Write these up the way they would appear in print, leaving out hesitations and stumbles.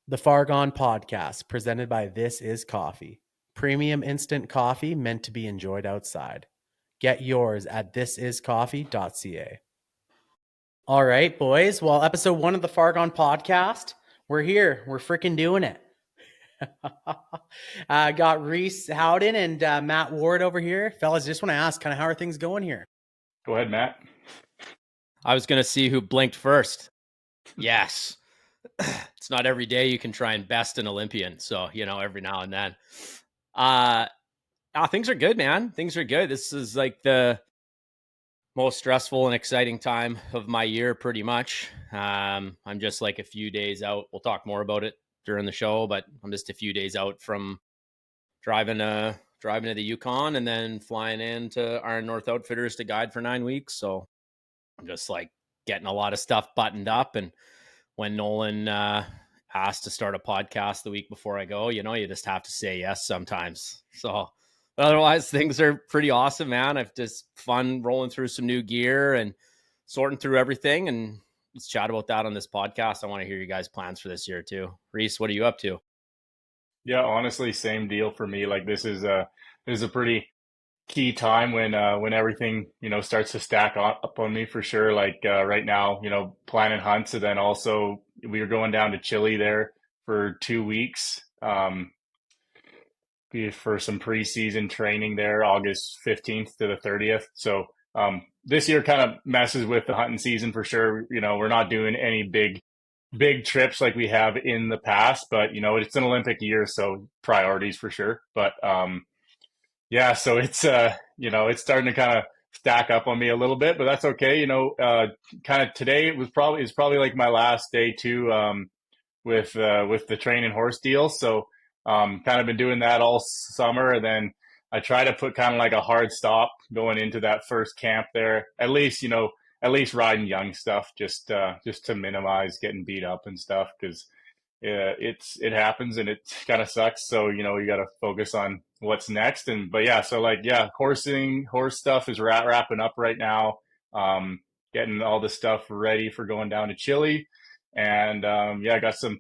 The Fargone Podcast, presented by This Is Coffee. Premium instant coffee meant to be enjoyed outside. Get yours at thisiscoffee.ca. All right, boys. Well, episode 1 of the Fargone Podcast. We're here. We're freaking doing it. Got Reece Howden and Matt Ward over here. Fellas, just want to ask, kind of how are things going here? Go ahead, Matt. I was going to see who blinked first. Yes. It's not every day you can try and best an Olympian. So, every now and then. Things are good, man. Things are good. This is like the most stressful and exciting time of my year, pretty much. I'm just like a few days out. We'll talk more about it during the show, but I'm just a few days out from driving to the Yukon and then flying into Iron North Outfitters to guide for 9 weeks. So I'm just like getting a lot of stuff buttoned up. And when Nolan asked to start a podcast the week before I go, you just have to say yes sometimes. So otherwise, things are pretty awesome, man. I've just fun rolling through some new gear and sorting through everything. And let's chat about that on this podcast. I want to hear you guys' plans for this year too. Reece, what are you up to? Yeah, honestly, same deal for me. Like this is a pretty key time when everything starts to stack up on me for sure. Like right now, planning hunts, and then also we were going down to Chile there for 2 weeks for some preseason training there, August 15th to the 30th. So this year kind of messes with the hunting season for sure. We're not doing any big trips like we have in the past, but it's an Olympic year, so priorities for sure. But yeah, so it's it's starting to kind of stack up on me a little bit, but that's okay. Kind of today it's probably like my last day too with the train and horse deal. So kind of been doing that all summer, and then I try to put kind of like a hard stop going into that first camp there. At least riding young stuff just to minimize getting beat up and stuff, because it happens and it kind of sucks. So you got to focus on what's next. But yeah, so horse stuff is wrapping up right now. Getting all the stuff ready for going down to Chile, and I got some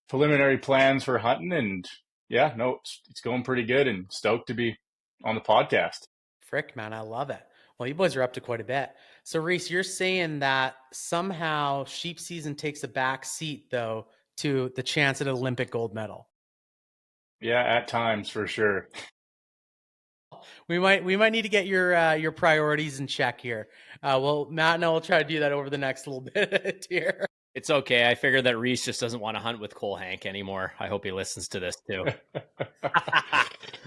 preliminary plans for hunting, and yeah, no, it's going pretty good, and stoked to be on the podcast. Frick, man, I love it. Well, you boys are up to quite a bit. So Reece, you're saying that somehow sheep season takes a back seat though to the chance at an Olympic gold medal. Yeah, at times for sure. We might need to get your priorities in check here. Well, Matt and I will try to do that over the next little bit here. It's okay. I figured that Reece just doesn't want to hunt with Cole Hank anymore. I hope he listens to this too.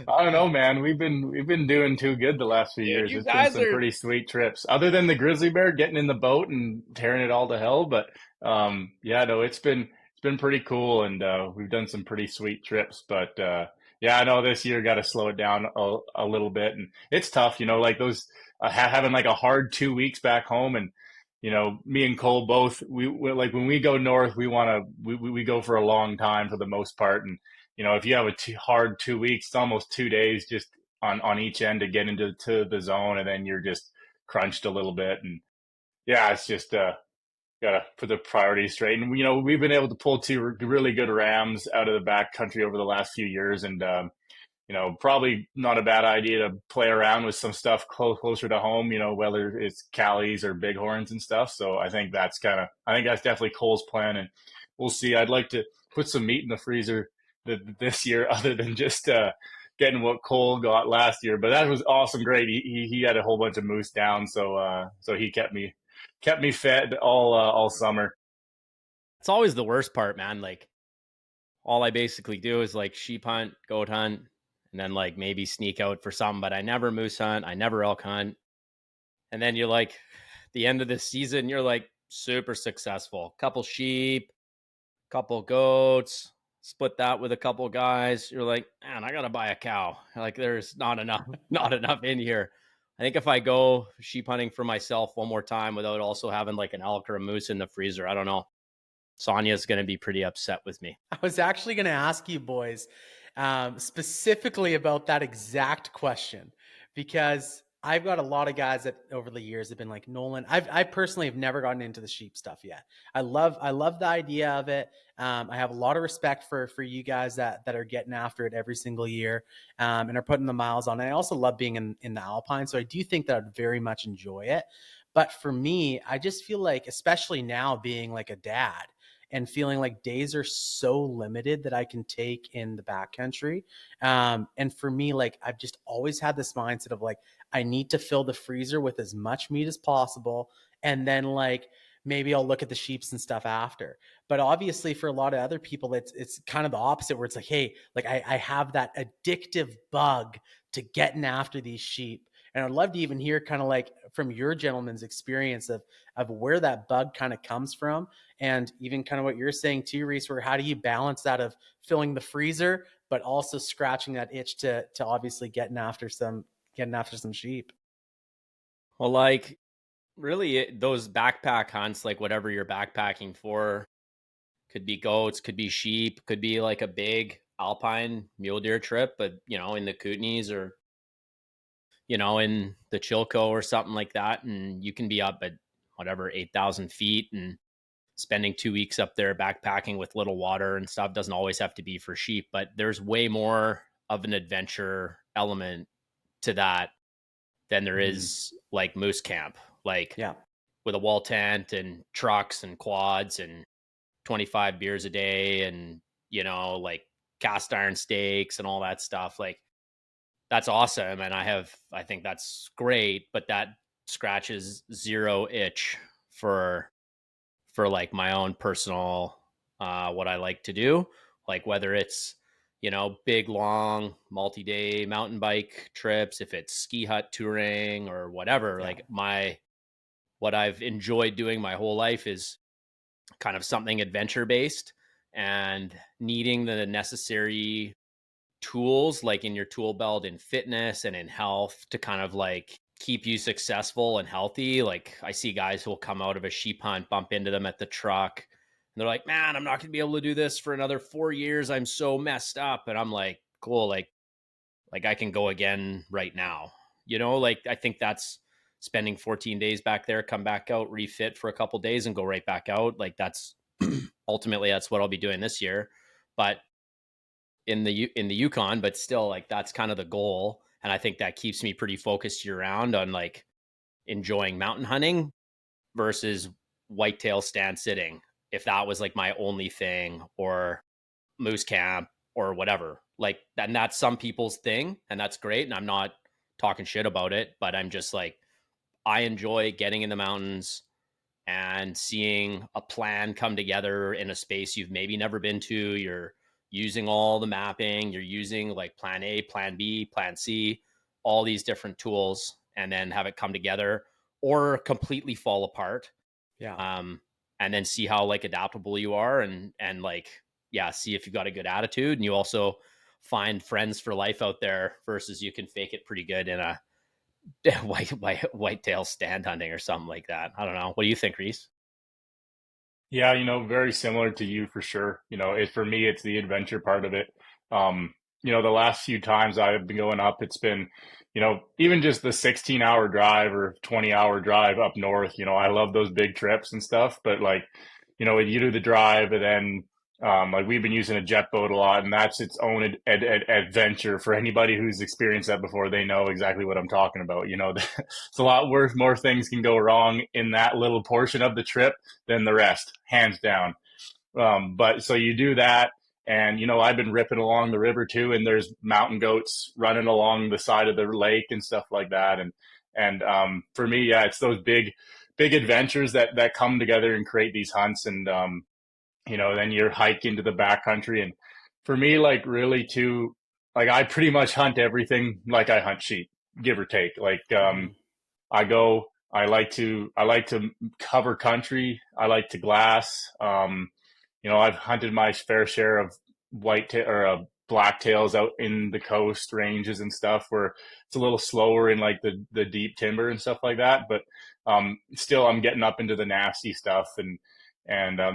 I don't know, man. We've been doing too good the last few years. It's been some pretty sweet trips, other than the grizzly bear getting in the boat and tearing it all to hell. But it's been pretty cool, and we've done some pretty sweet trips. But I know this year got to slow it down a little bit, and it's tough. Like those having like a hard 2 weeks back home, and me and Cole both, we like when we go north, we go for a long time for the most part. And, if you have a hard 2 weeks, it's almost 2 days just on each end to get into the zone. And then you're just crunched a little bit. And yeah, it's just, got to put the priorities straight. And, we've been able to pull 2 really good rams out of the back country over the last few years. And, probably not a bad idea to play around with some stuff closer to home, whether it's Callies or Bighorns and stuff. So I think that's definitely Cole's plan, and we'll see. I'd like to put some meat in the freezer this year, other than just getting what Cole got last year. But that was awesome. Great. He had a whole bunch of moose down. So he kept me fed all summer. It's always the worst part, man. Like all I basically do is like sheep hunt, goat hunt, and then like maybe sneak out for some, but I never moose hunt. I never elk hunt. And then you're like, the end of the season, you're like super successful. Couple sheep, couple goats, split that with a couple guys. You're like, man, I got to buy a cow. Like there's not enough in here. I think if I go sheep hunting for myself one more time without also having like an elk or a moose in the freezer, I don't know. Sonia's going to be pretty upset with me. I was actually going to ask you boys specifically about that exact question, because I've got a lot of guys that over the years have been like, Nolan, I personally have never gotten into the sheep stuff yet. I love the idea of it. I have a lot of respect for you guys that are getting after it every single year, and are putting the miles on. And I also love being in the Alpine. So I do think that I'd very much enjoy it. But for me, I just feel like, especially now being like a dad and feeling like days are so limited that I can take in the backcountry. And for me, like, I've just always had this mindset of like, I need to fill the freezer with as much meat as possible. And then like, maybe I'll look at the sheeps and stuff after. But obviously for a lot of other people, it's kind of the opposite, where it's like, hey, like I have that addictive bug to getting after these sheep. And I'd love to even hear kind of like from your gentleman's experience of where that bug kind of comes from. And even kind of what you're saying too, Reece, where how do you balance that of filling the freezer, but also scratching that itch to obviously getting after some sheep? Well, like, really, those backpack hunts, like whatever you're backpacking for, could be goats, could be sheep, could be like a big alpine mule deer trip, but in the Kootenays or in the Chilco or something like that, and you can be up at whatever 8,000 feet and spending 2 weeks up there backpacking with little water and stuff. Doesn't always have to be for sheep, but there's way more of an adventure element to that than there is like moose camp, like with a wall tent and trucks and quads and 25 beers a day and like cast iron steaks and all that stuff. Like, that's awesome, and I think that's great, but that scratches zero itch for like my own personal what I like to do, like whether it's big long multi-day mountain bike trips, if it's ski hut touring or whatever. Like, what I've enjoyed doing my whole life is kind of something adventure based, and needing the necessary tools like in your tool belt in fitness and in health to kind of like keep you successful and healthy. Like, I see guys who will come out of a sheep hunt, bump into them at the truck, and they're like, man, I'm not going to be able to do this for another 4 years. I'm so messed up. And I'm like, cool. Like I can go again right now. Like, I think that's spending 14 days back there, come back out, refit for a couple days and go right back out. Like, that's ultimately that's what I'll be doing this year. But in the Yukon, but still, like, that's kind of the goal. And I think that keeps me pretty focused year round on like enjoying mountain hunting versus whitetail stand sitting. If that was like my only thing, or moose camp or whatever, like, and that's some people's thing, and that's great. And I'm not talking shit about it, but I'm just like, I enjoy getting in the mountains and seeing a plan come together in a space you've maybe never been to. You're using all the mapping, you're using like plan A, plan B, plan C, all these different tools, and then have it come together or completely fall apart. And then see how like adaptable you are, and like, see if you've got a good attitude, and you also find friends for life out there versus you can fake it pretty good in a whitetail stand hunting or something like that. I don't know. What do you think, Reece? Yeah, very similar to you for sure. For me, it's the adventure part of it. The last few times I've been going up, it's been, even just the 16-hour drive or 20-hour drive up north. I love those big trips and stuff, but like, you do the drive, and then like, we've been using a jet boat a lot, and that's its own adventure. For anybody who's experienced that before, they know exactly what I'm talking about. It's a lot worse. More things can go wrong in that little portion of the trip than the rest, hands down. But so you do that, and I've been ripping along the river too, and there's mountain goats running along the side of the lake and stuff like that. And for me, it's those big adventures that come together and create these hunts. And then you're hike into the backcountry. And for me, like, really too, like, I pretty much hunt everything like I hunt sheep, give or take. Like, I like to cover country. I like to glass. I've hunted my fair share of blacktails out in the coast ranges and stuff, where it's a little slower in like the deep timber and stuff like that. But still, I'm getting up into the nasty stuff, and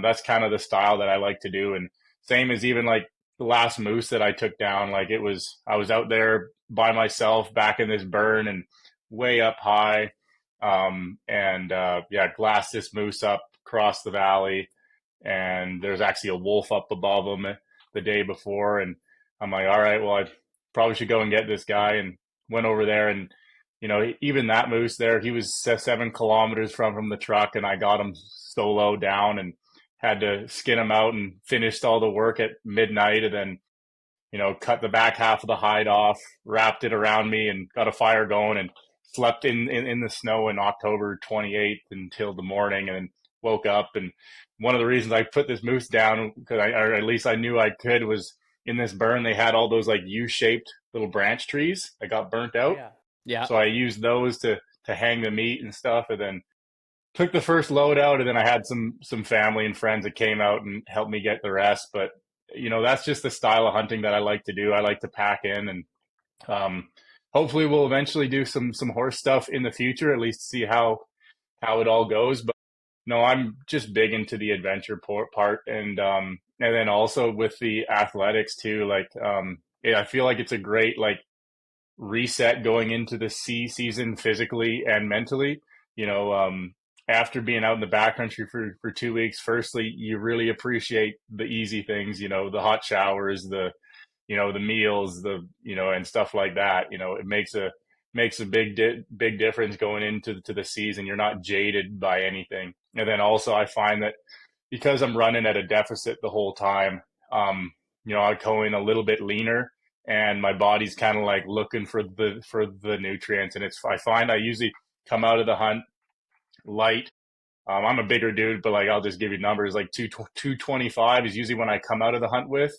that's kind of the style that I like to do. And same as even like the last moose that I took down, like, I was out there by myself back in this burn, and way up high. Glassed this moose up across the valley, and there's actually a wolf up above them the day before. And I'm like, all right, well, I probably should go and get this guy, and went over there. And, even that moose there, he was 7 kilometers from the truck, and I got him solo down and had to skin him out and finished all the work at midnight, and then, cut the back half of the hide off, wrapped it around me, and got a fire going, and slept in the snow in October 28th until the morning, and then woke up. And one of the reasons I put this moose down, or at least I knew I could, was in this burn, they had all those like U-shaped little branch trees that got burnt out. Yeah. So I used those to hang the meat and stuff, and then took the first load out, and then I had some family and friends that came out and helped me get the rest. But that's just the style of hunting that I like to do. I like to pack in, and hopefully we'll eventually do some horse stuff in the future, at least see how it all goes. But no, I'm just big into the adventure part, and then also with the athletics too. Like I feel like it's a great like reset going into the season physically and mentally. After being out in the backcountry for 2 weeks, firstly, you really appreciate the easy things, the hot showers, the meals, and stuff like that. It makes a big difference going into the season. You're not jaded by anything. And then also I find that because I'm running at a deficit the whole time, I go in a little bit leaner, and my body's kind of like looking for the nutrients. And I find I usually come out of the hunt light. I'm a bigger dude, but like, I'll just give you numbers. Like 225 is usually when I come out of the hunt with.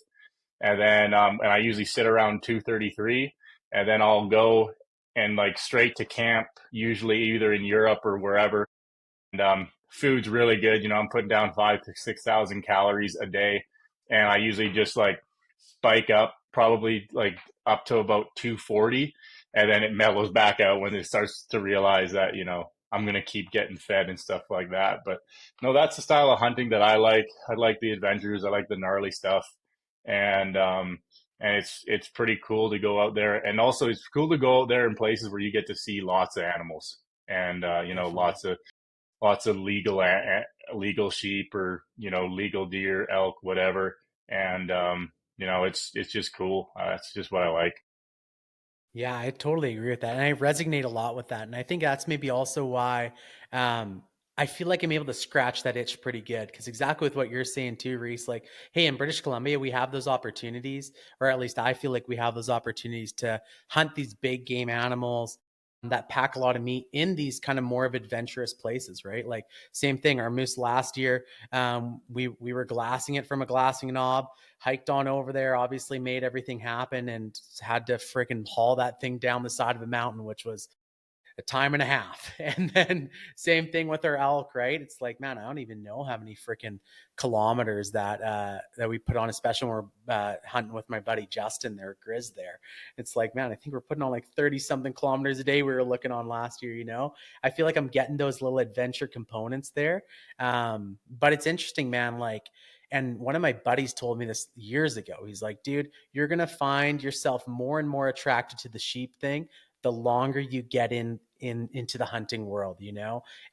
And then, and I usually sit around 233, and then I'll go and like straight to camp, usually either in Europe or wherever. And food's really good. I'm putting down 5,000 to 6,000 calories a day. And I usually just like spike up probably like up to about 240. And then it mellows back out when it starts to realize that, I'm going to keep getting fed and stuff like that. But no, that's the style of hunting that I like. I like the adventures. I like the gnarly stuff. And it's pretty cool to go out there. And also it's cool to go out there in places where you get to see lots of animals, and, lots of legal sheep, or, legal deer, elk, whatever. And, it's just cool. That's just what I like. Yeah, I totally agree with that. And I resonate a lot with that. And I think that's maybe also why I feel like I'm able to scratch that itch pretty good. Because exactly with what you're saying too, Reece, like, hey, in British Columbia, we have those opportunities, or at least I feel like we have those opportunities to hunt these big game animals that pack a lot of meat in these kind of more of adventurous places, right? Like same thing, our moose last year, we were glassing it from a glassing knob, hiked on over there, obviously made everything happen, and had to freaking haul that thing down the side of a mountain, which was a time and a half. And then same thing with our elk, right? It's like, man, I don't even know how many freaking kilometers that we put on, especially when we're hunting with my buddy Justin there, Grizz there. It's like, man, I think we're putting on like 30 something kilometers a day we were looking on last year, I feel like I'm getting those little adventure components there. But it's interesting, man, like, and one of my buddies told me this years ago. He's like, dude, you're going to find yourself more and more attracted to the sheep thing the longer you get into the hunting world,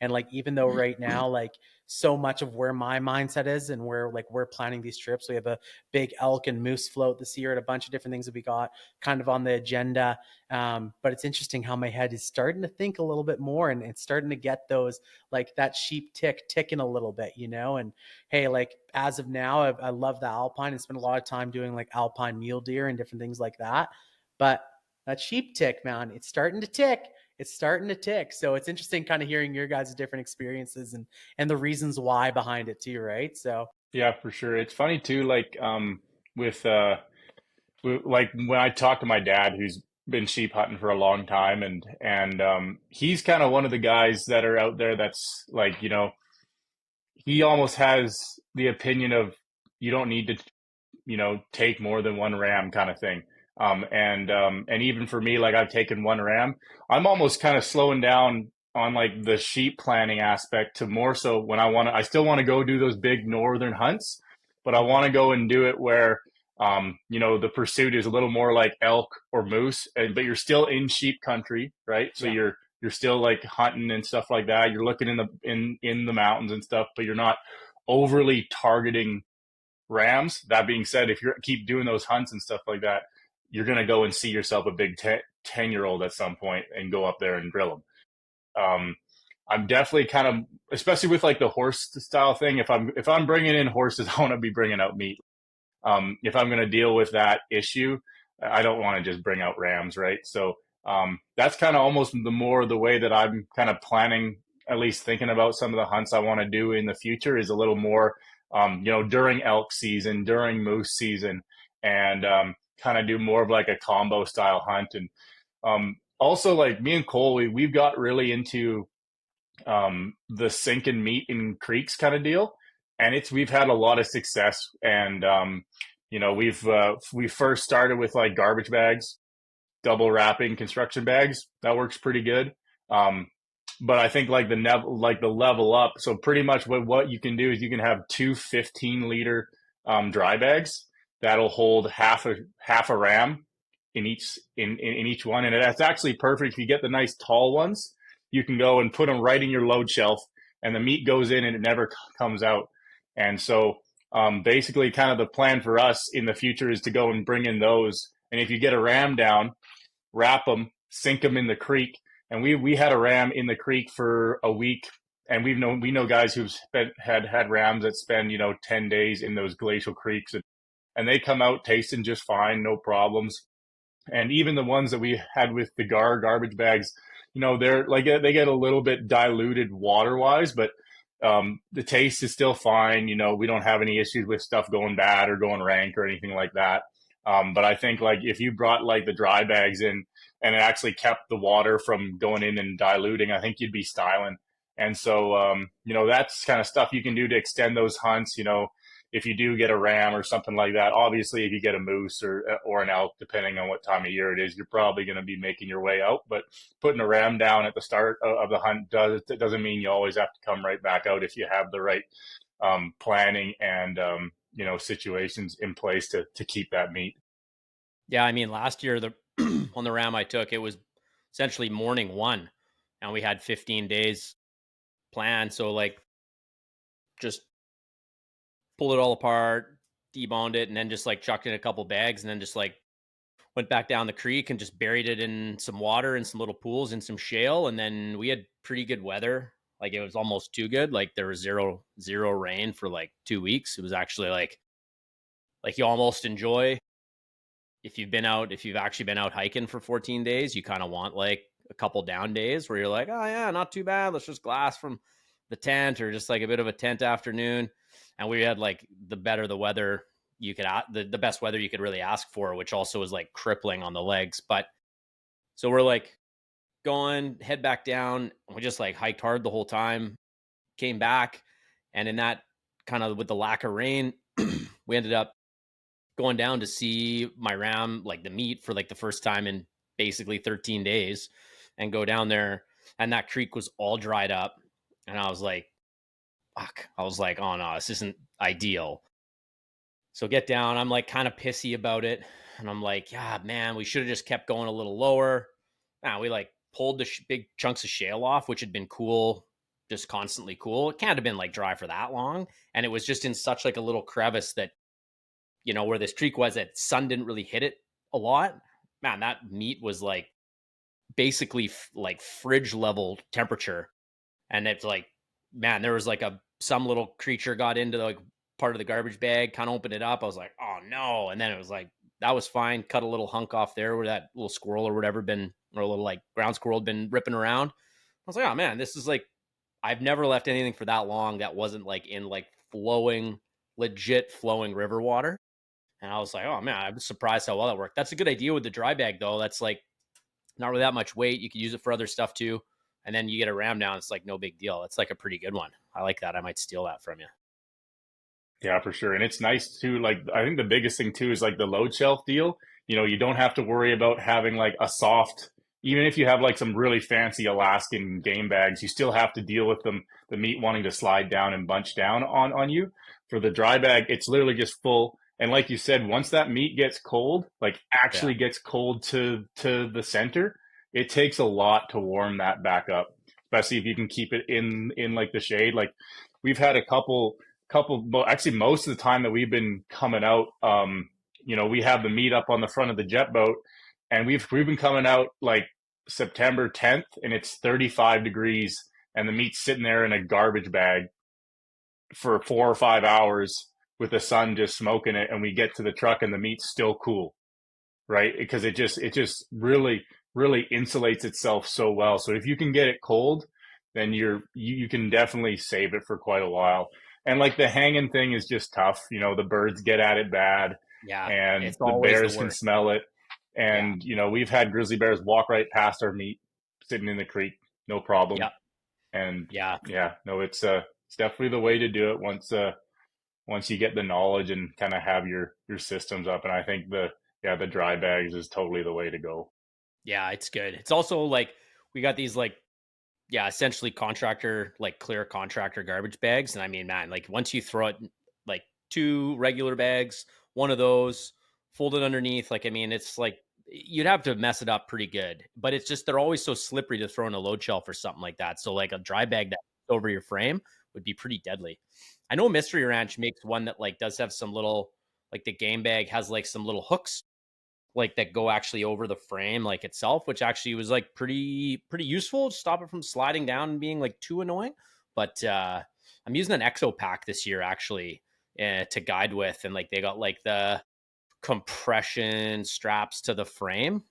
And like, even though right now, like so much of where my mindset is and where like we're planning these trips, we have a big elk and moose float this year and a bunch of different things that we got kind of on the agenda. But it's interesting how my head is starting to think a little bit more, and it's starting to get those, like that sheep ticking a little bit, and hey, like as of now, I love the alpine and spend a lot of time doing like alpine mule deer and different things like that. But that sheep tick, man, it's starting to tick. So it's interesting kind of hearing your guys' different experiences and the reasons why behind it too, right? So yeah, for sure. It's funny too, like with like when I talk to my dad, who's been sheep hunting for a long time, and he's kind of one of the guys that are out there that's like, he almost has the opinion of you don't need to take more than one ram kind of thing. And even for me, like I've taken one ram, I'm almost kind of slowing down on like the sheep planning aspect to more so when I still want to go do those big northern hunts, but I want to go and do it where, the pursuit is a little more like elk or moose, but you're still in sheep country, right? So you're still like hunting and stuff like that. You're looking in the mountains and stuff, but you're not overly targeting rams. That being said, if you keep doing those hunts and stuff like that, you're going to go and see yourself a big 10-year-old at some point and go up there and drill them. I'm definitely kind of, especially with like the horse style thing. If I'm bringing in horses, I want to be bringing out meat. If I'm going to deal with that issue, I don't want to just bring out rams, right? So that's kind of almost the way that I'm kind of planning, at least thinking about some of the hunts I want to do in the future, is a little more, during elk season, during moose season, and kind of do more of like a combo style hunt. And also, like me and Cole, we've got really into the sink and meat in creeks kind of deal, and we've had a lot of success. And we first started with like garbage bags, double wrapping construction bags. That works pretty good. But I think like the level up. So pretty much what you can do is you can have two 15-liter dry bags that'll hold half a ram in each one, and that's actually perfect. If you get the nice tall ones, you can go and put them right in your load shelf, and the meat goes in and it never comes out. And so basically kind of the plan for us in the future is to go and bring in those. And if you get a ram down, wrap them, sink them in the creek. And we had a ram in the creek for a week, and we know guys who've had rams that spend 10 days in those glacial creeks, and they come out tasting just fine, no problems. And even the ones that we had with the garbage bags, they're like, they get a little bit diluted water wise, but the taste is still fine. We don't have any issues with stuff going bad or going rank or anything like that. But I think like if you brought like the dry bags in and it actually kept the water from going in and diluting, I think you'd be styling. And so, that's kind of stuff you can do to extend those hunts. If you do get a ram or something like that, obviously if you get a moose or an elk, depending on what time of year it is, you're probably going to be making your way out. But putting a ram down at the start of the hunt doesn't mean you always have to come right back out if you have the right planning and situations in place to keep that meat. Yeah, I mean, last year on the ram I took, it was essentially morning one, and we had 15 days planned. So like, just pulled it all apart, deboned it, and then just like chucked in a couple bags, and then just like went back down the creek and just buried it in some water and some little pools and some shale. And then we had pretty good weather. Like it was almost too good. Like there was zero rain for like 2 weeks. It was actually like you almost enjoy if you've actually been out hiking for 14 days, you kind of want like a couple down days where you're like, oh yeah, not too bad. Let's just glass from the tent, or just like a bit of a tent afternoon. And we had like the weather you could, the best weather you could really ask for, which also was like crippling on the legs. But so we're like head back down. We just like hiked hard the whole time, came back. And in that kind of with the lack of rain, we ended up going down to see my ram, like the meat, for like the first time in basically 13 days, and go down there, and that creek was all dried up. And I was like, fuck. I was like, oh no, this isn't ideal. So get down, I'm like kind of pissy about it. And I'm like, yeah, man, we should have just kept going a little lower. Now we like pulled the big chunks of shale off, which had been cool, just constantly cool. It can't have been like dry for that long. And it was just in such like a little crevice that, where this creek was, that sun didn't really hit it a lot. Man, that meat was like basically like fridge level temperature. And it's like, man, there was like some little creature got into the, like part of the garbage bag, kind of opened it up. I was like, oh no. And then it was like, that was fine. Cut a little hunk off there where that little squirrel or whatever or a little like ground squirrel had been ripping around. I was like, oh man, this is like, I've never left anything for that long that wasn't like in like legit flowing river water. And I was like, oh man, I'm surprised how well that worked. That's a good idea with the dry bag though. That's like not really that much weight. You can use it for other stuff too. And then you get a ram down. It's like no big deal. It's like a pretty good one. I like that. I might steal that from you. Yeah, for sure. And it's nice too. Like, I think the biggest thing too is like the load shelf deal. You don't have to worry about having like a soft, even if you have like some really fancy Alaskan game bags, you still have to deal with the meat wanting to slide down and bunch down on you. For the dry bag, it's literally just full. And like you said, once that meat gets cold, like actually gets cold to the center, it takes a lot to warm that back up, especially if you can keep it in like the shade. Like we've had a couple, actually most of the time that we've been coming out, we have the meet up on the front of the jet boat, and we've been coming out like September 10th, and it's 35 degrees, and the meat's sitting there in a garbage bag for 4 or 5 hours with the sun just smoking it, and we get to the truck and the meat's still cool, right? Because it just really insulates itself so well. So if you can get it cold, then you can definitely save it for quite a while. And like the hanging thing is just tough. The birds get at it bad, and the bears can smell it. And we've had grizzly bears walk right past our meat sitting in the creek, no problem. And it's definitely the way to do it once you get the knowledge and kind of have your systems up. And I think the dry bags is totally the way to go. Yeah, it's good. It's also like we got these essentially contractor, like clear contractor garbage bags. And I mean, man, like once you throw it, like 2 regular bags, one of those folded underneath, like, I mean, it's like you'd have to mess it up pretty good, but it's just, they're always so slippery to throw in a load shelf or something like that. So like a dry bag that over your frame would be pretty deadly. I know Mystery Ranch makes one that like does have some little, like the game bag has like some little hooks like that go actually over the frame like itself, which actually was like pretty useful to stop it from sliding down and being like too annoying. But I'm using an Exo pack this year actually to guide with, and like they got like the compression straps to the frame,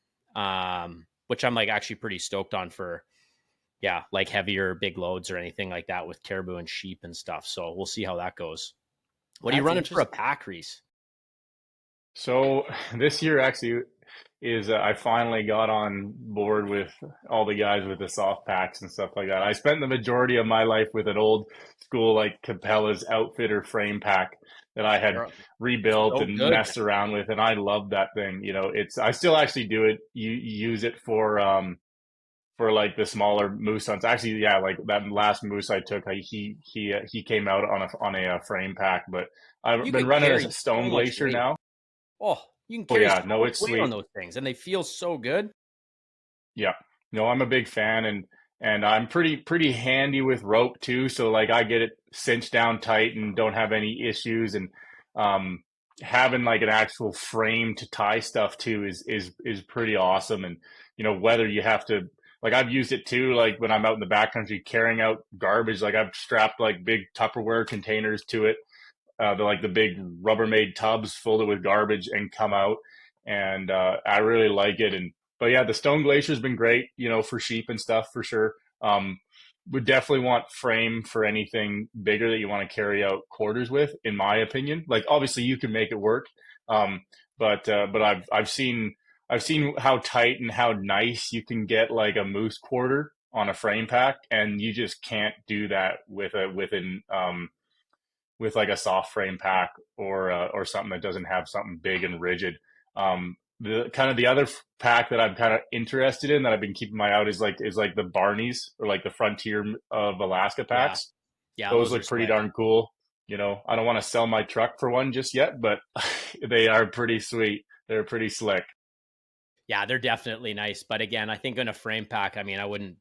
which I'm like actually pretty stoked on for like heavier big loads or anything like that with caribou and sheep and stuff. So we'll see how that goes. What are you running for a pack, Reece? So this year actually is I finally got on board with all the guys with the soft packs and stuff like that. I spent the majority of my life with an old school like Capella's Outfitter frame pack that I had rebuilt and messed around with, and I love that thing. I still actually do it. You use it for like the smaller moose hunts. Actually, like that last moose I took, he came out on a frame pack. But I've been running a Stone Glacier now. Oh, you can carry so much weight on those things, and they feel so good. Yeah, no, I'm a big fan, and I'm pretty handy with rope too. So like I get it cinched down tight and don't have any issues. And having like an actual frame to tie stuff to is pretty awesome. And whether you have to, like, I've used it too, like when I'm out in the backcountry carrying out garbage, like I've strapped like big Tupperware containers to it. They're like the big Rubbermaid tubs filled with garbage and come out. And I really like it. But the Stone Glacier has been great, for sheep and stuff for sure. Would definitely want frame for anything bigger that you want to carry out quarters with, in my opinion. Like obviously you can make it work. But I've seen how tight and how nice you can get like a moose quarter on a frame pack, and you just can't do that with like a soft frame pack or something that doesn't have something big and rigid. The other pack that I'm kind of interested in that I've been keeping my eye out is like the Barneys, or like the Frontier of Alaska packs. Yeah, those look pretty darn cool. I don't want to sell my truck for one just yet, but they are pretty sweet. They're pretty slick. Yeah, they're definitely nice. But again, I think in a frame pack, I mean, I wouldn't,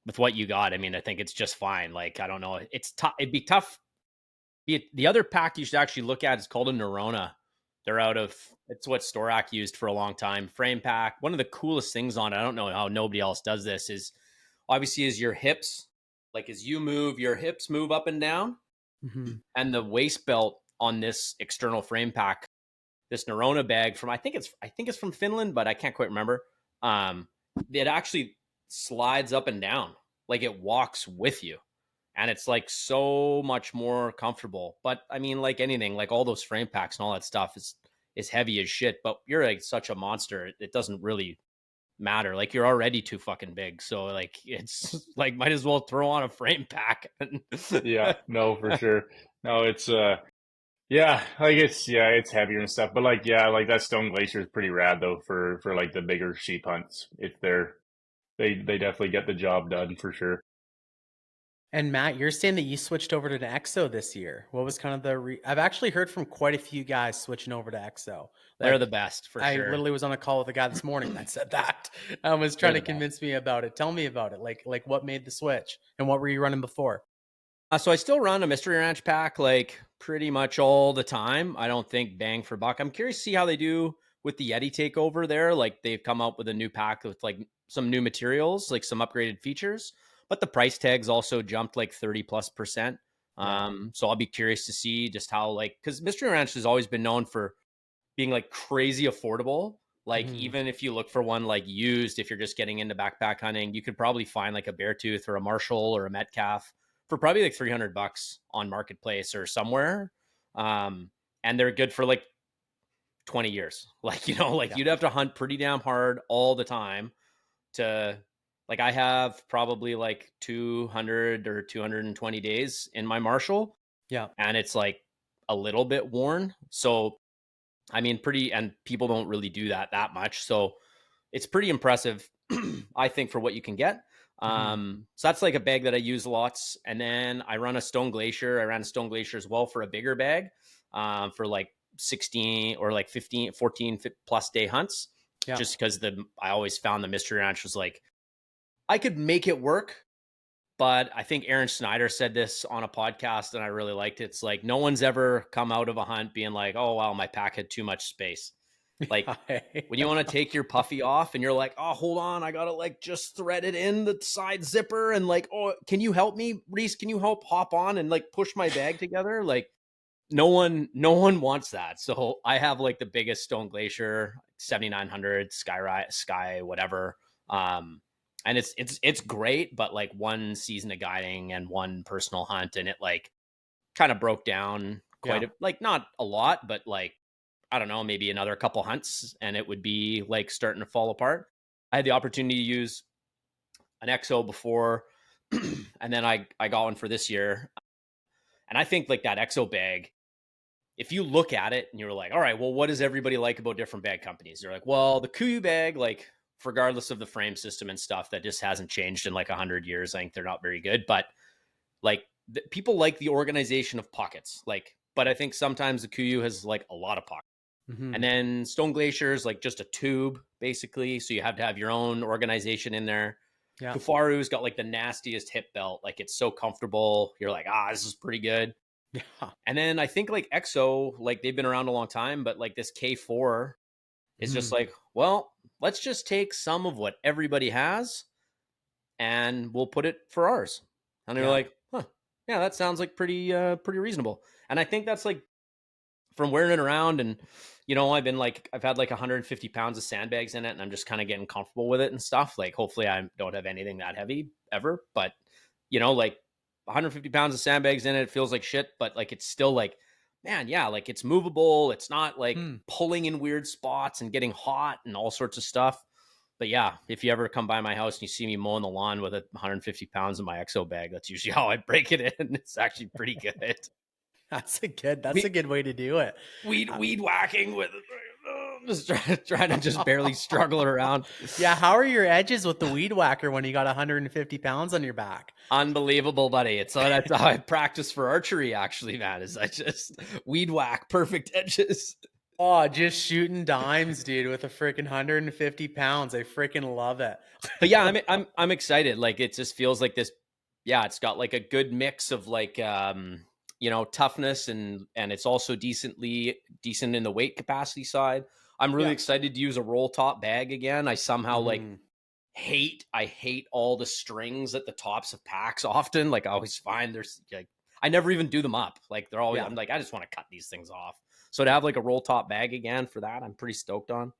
with what you got, I mean, I think it's just fine. Like, I don't know. It's tough. It'd be tough. The other pack you should actually look at is called a Neurona. They're it's what Storak used for a long time. Frame pack. One of the coolest things on it, I don't know how nobody else does this, is obviously is your hips. Like as you move, your hips move up and down. Mm-hmm. And the waist belt on this external frame pack, this Neurona bag from, I think it's from Finland, but I can't quite remember. It actually slides up and down. Like it walks with you. And it's like so much more comfortable. But I mean, like anything, like all those frame packs and all that stuff is heavy as shit. But you're like such a monster. It doesn't really matter. Like you're already too fucking big. So like, it's like, might as well throw on a frame pack. Yeah, no, for sure. No, it's, like it's heavier and stuff. But like that Stone Glacier is pretty rad though for like the bigger sheep hunts. If they definitely get the job done for sure. And Matt, you're saying that you switched over to an EXO this year. What was kind of the I've actually heard from quite a few guys switching over to EXO. They're the best for I sure. literally was on a call with a guy this morning that said that. Was trying to convince me about it. Tell me about it. Like what made the switch and what were you running before? So I still run a Mystery Ranch pack like pretty much all the time. I don't think bang for buck. I'm curious to see how they do with the Yeti takeover there. Like they've come up with a new pack with like some new materials, like some upgraded features, but the price tags also jumped like 30+%. So I'll be curious to see just how like, because Mystery Ranch has always been known for being like crazy affordable. Like even if you look for one like used, if you're just getting into backpack hunting, you could probably find like a Beartooth or a Marshall or a Metcalf for probably like $300 on Marketplace or somewhere. And they're good for like 20 years. Like, you'd have to hunt pretty damn hard all the time to like, I have probably like 200 or 220 days in my Marshall. Yeah. And it's like a little bit worn. So, I mean, and people don't really do that much. So it's pretty impressive, I think, for what you can get. So that's like a bag that I use lots. And then I run a Stone Glacier. I ran a Stone Glacier as well for a bigger bag for like 16 or like 15, 14 plus day hunts. Yeah. Just because I always found the Mystery Ranch was like, I could make it work. But I think Aaron Schneider said this on a podcast and I really liked it. It's like, no one's ever come out of a hunt being like, oh, wow, my pack had too much space. Like when you want to take your puffy off and you're like, oh, hold on, I got to like just thread it in the side zipper and like, oh, can you help me, Reece? Can you help hop on and like push my bag together? Like no one wants that. So I have like the biggest Stone Glacier, 7,900 Sky, whatever. And it's great, but like one season of guiding and one personal hunt, and it like kind of broke down quite like not a lot, but like, I don't know, maybe another couple hunts and it would be like starting to fall apart. I had the opportunity to use an EXO before and then I got one for this year. And I think like that EXO bag, if you look at it and you're like, all right, well, what does everybody like about different bag companies? They're like, well, the Kuiu bag, like regardless of the frame system and stuff, that just hasn't changed in like 100 years. I think they're not very good, but like people like the organization of pockets. Like, but I think sometimes the Kuiu has like a lot of pockets. And then Stone Glacier is like just a tube, basically. So you have to have your own organization in there. Yeah. Kufaru's got like the nastiest hip belt. Like it's so comfortable. You're like, this is pretty good. Yeah. And then I think like EXO, like they've been around a long time, but like this K4 is just like, well, let's just take some of what everybody has and we'll put it for ours. And they're like, yeah, that sounds like pretty reasonable. And I think that's like from wearing it around and, I've had like 150 pounds of sandbags in it and I'm just kind of getting comfortable with it and stuff. Like, hopefully I don't have anything that heavy ever, but like 150 pounds of sandbags in it feels like shit, but like, it's still like, man, yeah, like it's movable. It's not like pulling in weird spots and getting hot and all sorts of stuff. But yeah, if you ever come by my house and you see me mowing the lawn with 150 pounds in my EXO bag, that's usually how I break it in. It's actually pretty good. That's a good way to do it. Weed whacking with just trying to just barely struggle around. Yeah, how are your edges with the weed whacker when you got 150 pounds on your back? Unbelievable, buddy. That's how I practice for archery, actually, man, is I just weed whack perfect edges. Oh, just shooting dimes, dude, with a freaking 150 pounds. I freaking love it. But yeah, I'm excited. Like it just feels like this. Yeah, it's got like a good mix of like toughness and it's also decent in the weight capacity side. I'm really excited to use a roll top bag again. I somehow I hate all the strings at the tops of packs often. Like I always find there's like, I never even do them up. Like they're always, I'm like, I just want to cut these things off. So to have like a roll top bag again for that, I'm pretty stoked on.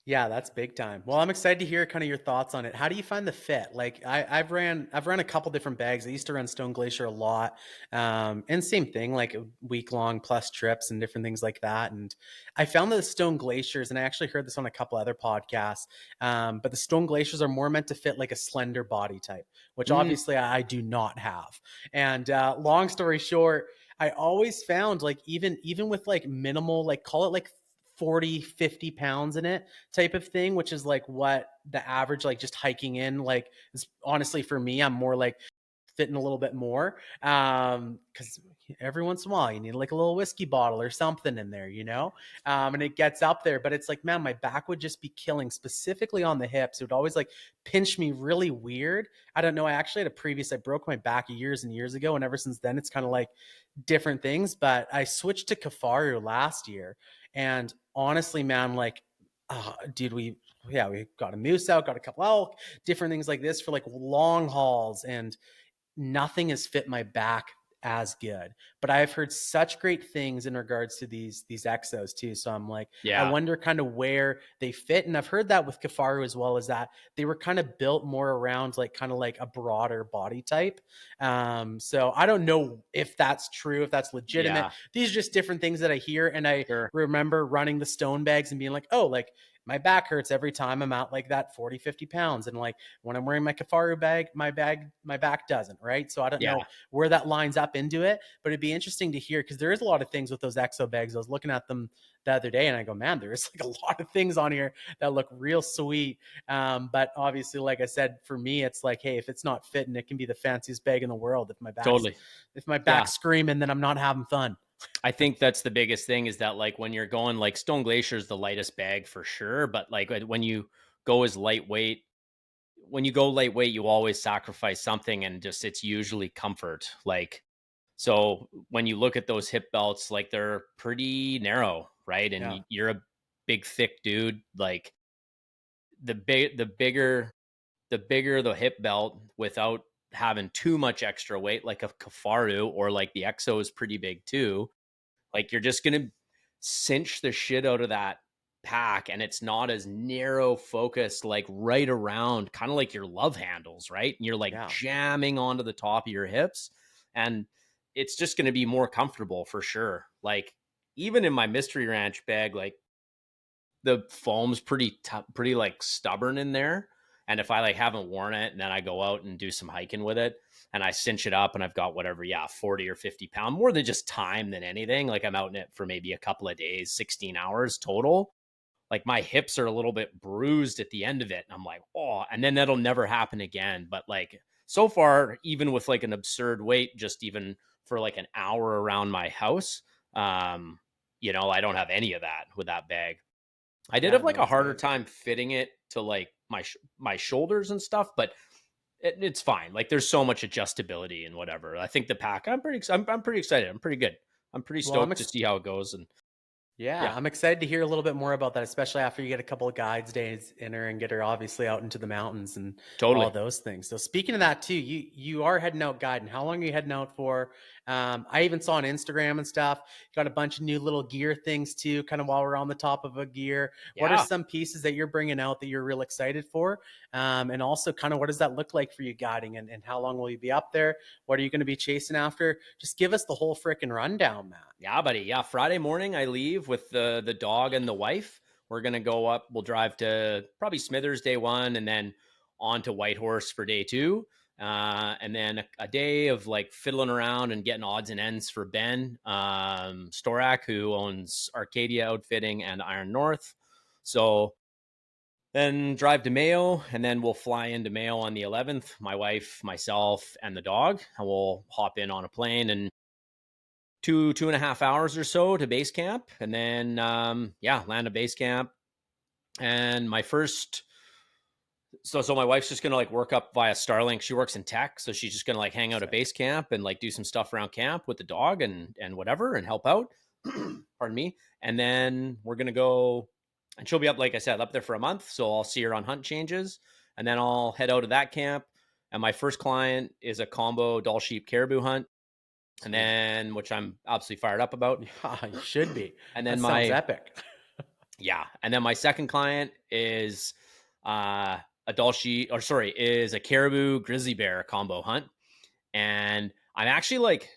Yeah, that's big time. Well, I'm excited to hear kind of your thoughts on it. How do you find the fit? Like I've ran a couple different bags. I used to run Stone Glacier a lot. And same thing, like week-long plus trips and different things like that. And I found that the Stone Glaciers, and I actually heard this on a couple other podcasts, but the Stone Glaciers are more meant to fit like a slender body type, which obviously I do not have. And long story short, I always found like even with like minimal, like call it like 40, 50 pounds in it type of thing, which is like what the average, like just hiking in, like is honestly for me, I'm more like fitting a little bit more. Cause every once in a while you need like a little whiskey bottle or something in there, and it gets up there, but it's like, man, my back would just be killing, specifically on the hips. It would always like pinch me really weird. I don't know. I actually had I broke my back years and years ago. And ever since then, it's kind of like different things, but I switched to Kafaru last year. And honestly, man, like, dude, we got a moose out, got a couple elk, different things like this for like long hauls, and nothing has fit my back as good. But I've heard such great things in regards to these exos too. So I'm like, I wonder kind of where they fit. And I've heard that with Kafaru as well, as that they were kind of built more around like kind of like a broader body type. So I don't know if that's true, if that's legitimate. These are just different things that I hear. And I remember running the stone bags and being like, oh, like my back hurts every time I'm out like that 40, 50 pounds. And like when I'm wearing my Kafaru bag, my back doesn't, right? So I don't know where that lines up into it, but it'd be interesting to hear, because there is a lot of things with those exo bags. I was looking at them the other day and I go, man, there's like a lot of things on here that look real sweet. But obviously, like I said, for me, it's like, hey, if it's not fitting, it can be the fanciest bag in the world. If my back's screaming, then I'm not having fun. I think that's the biggest thing, is that like when you're going, like Stone Glacier is the lightest bag for sure. But like when you go lightweight, you always sacrifice something, and just, it's usually comfort. Like, so when you look at those hip belts, like they're pretty narrow, right? And you're a big, thick dude. Like the bigger the hip belt without having too much extra weight, like a Kafaru, or like the Exo is pretty big too. Like you're just going to cinch the shit out of that pack, and it's not as narrow focused, like right around, kind of like your love handles, right? And you're like jamming onto the top of your hips, and it's just going to be more comfortable for sure. Like even in my Mystery Ranch bag, like the foam's pretty like stubborn in there. And if I like haven't worn it and then I go out and do some hiking with it and I cinch it up and I've got whatever, 40 or 50 pound, more than just time than anything. Like I'm out in it for maybe a couple of days, 16 hours total. Like my hips are a little bit bruised at the end of it. And I'm like, oh, and then that'll never happen again. But like so far, even with like an absurd weight, just even for like an hour around my house, I don't have any of that with that bag. I did have like a harder time fitting it to like my shoulders and stuff, but it's fine. Like there's so much adjustability and whatever. I think the pack, I'm pretty excited. I'm pretty good. I'm pretty stoked to see how it goes. And I'm excited to hear a little bit more about that, especially after you get a couple of guides days in her and get her obviously out into the mountains and all those things. So speaking of that too, you are heading out guiding. How long are you heading out for? I even saw on Instagram and stuff, you got a bunch of new little gear things too, kind of while we're on the top of a gear. What are some pieces that you're bringing out that you're real excited for? And also kind of what does that look like for you guiding, and how long will you be up there? What are you going to be chasing after? Just give us the whole freaking rundown, Matt. Yeah, buddy. Yeah. Friday morning, I leave with the dog and the wife. We're going to go up. We'll drive to probably Smithers day one, and then on to Whitehorse for day two. And then a day of like fiddling around and getting odds and ends for Ben Storak, who owns Arcadia Outfitting and Iron North. So then drive to Mayo, and then we'll fly into Mayo on the 11th, my wife, myself, and the dog. And we'll hop in on a plane and 2.5 hours or so to base camp. And then, land at base camp. And my first... So my wife's just going to like work up via Starlink. She works in tech. So she's just going to like hang out at base camp and like do some stuff around camp with the dog and whatever, and help out. Pardon me. And then we're going to go, and she'll be up, like I said, up there for a month. So I'll see her on hunt changes, and then I'll head out of that camp. And my first client is a combo doll sheep caribou hunt. And then, which I'm absolutely fired up about. Yeah, you should be. And then sounds epic. Yeah. And then my second client is, is a caribou grizzly bear combo hunt. And I'm actually like,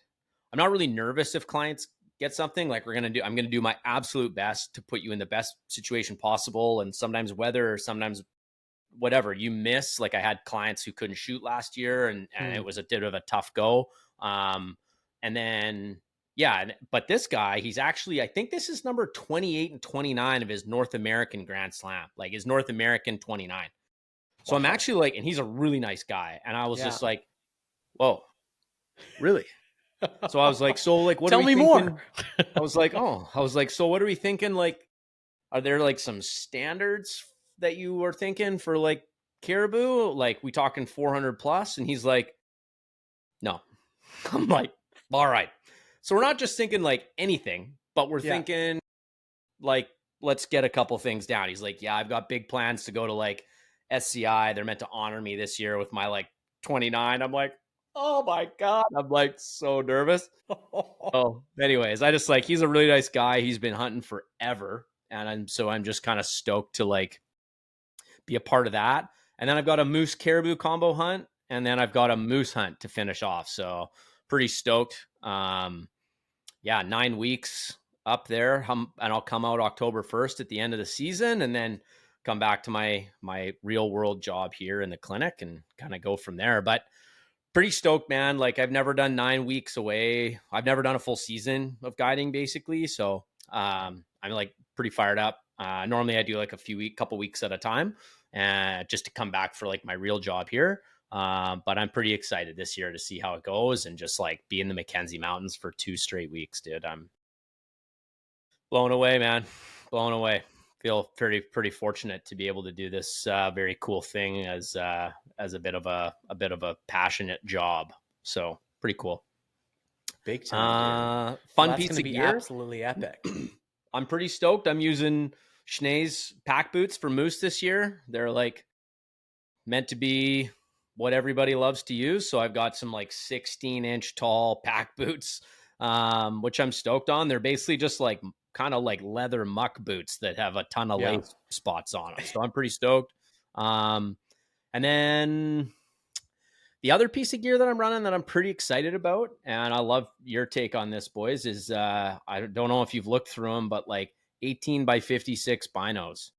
I'm not really nervous if clients get something. Like I'm going to do my absolute best to put you in the best situation possible. And sometimes weather, or sometimes whatever you miss. Like I had clients who couldn't shoot last year, and it was a bit of a tough go. And then, but this guy, he's actually, I think this is number 28 and 29 of his North American Grand Slam, like his North American 29. So I'm actually like, and he's a really nice guy. And I was just like, whoa, Really? So I was like, so like, what Tell are we me thinking? more. I was like, so what are we thinking? Like, are there like some standards that you were thinking for like caribou? Like, we talking 400 plus? And he's like, no. I'm like, all right. So we're not just thinking like anything, but we're thinking like, let's get a couple things down. He's like, yeah, I've got big plans to go to like SCI. They're meant to honor me this year with my like 29. I'm like, oh my God. I'm like so nervous. Oh, anyways, I just like, he's a really nice guy. He's been hunting forever. And I'm just kind of stoked to like be a part of that. And then I've got a moose caribou combo hunt. And then I've got a moose hunt to finish off. So pretty stoked. Yeah, 9 weeks up there. And I'll come out October 1st at the end of the season and then come back to my real world job here in the clinic and kind of go from there. But pretty stoked, man. Like, I've never done 9 weeks away. I've never done a full season of guiding, basically. So I'm like pretty fired up. Normally I do like couple weeks at a time, just to come back for like my real job here. But I'm pretty excited this year to see how it goes and just like be in the Mackenzie Mountains for 2 straight weeks, dude. I'm blown away, man. Blown away. Feel pretty fortunate to be able to do this very cool thing as a bit of a passionate job. So pretty cool. Big time. Fun That's piece gonna of be gear. Absolutely epic. I'm pretty stoked. I'm using Schnee's pack boots for moose this year. They're like meant to be what everybody loves to use. So I've got some like 16-inch tall pack boots, which I'm stoked on. They're basically just like kind of like leather muck boots that have a ton of lace spots on them. So I'm pretty stoked. And then the other piece of gear that I'm running that I'm pretty excited about, and I love your take on this, boys, is I don't know if you've looked through them, but like 18 by 56 binos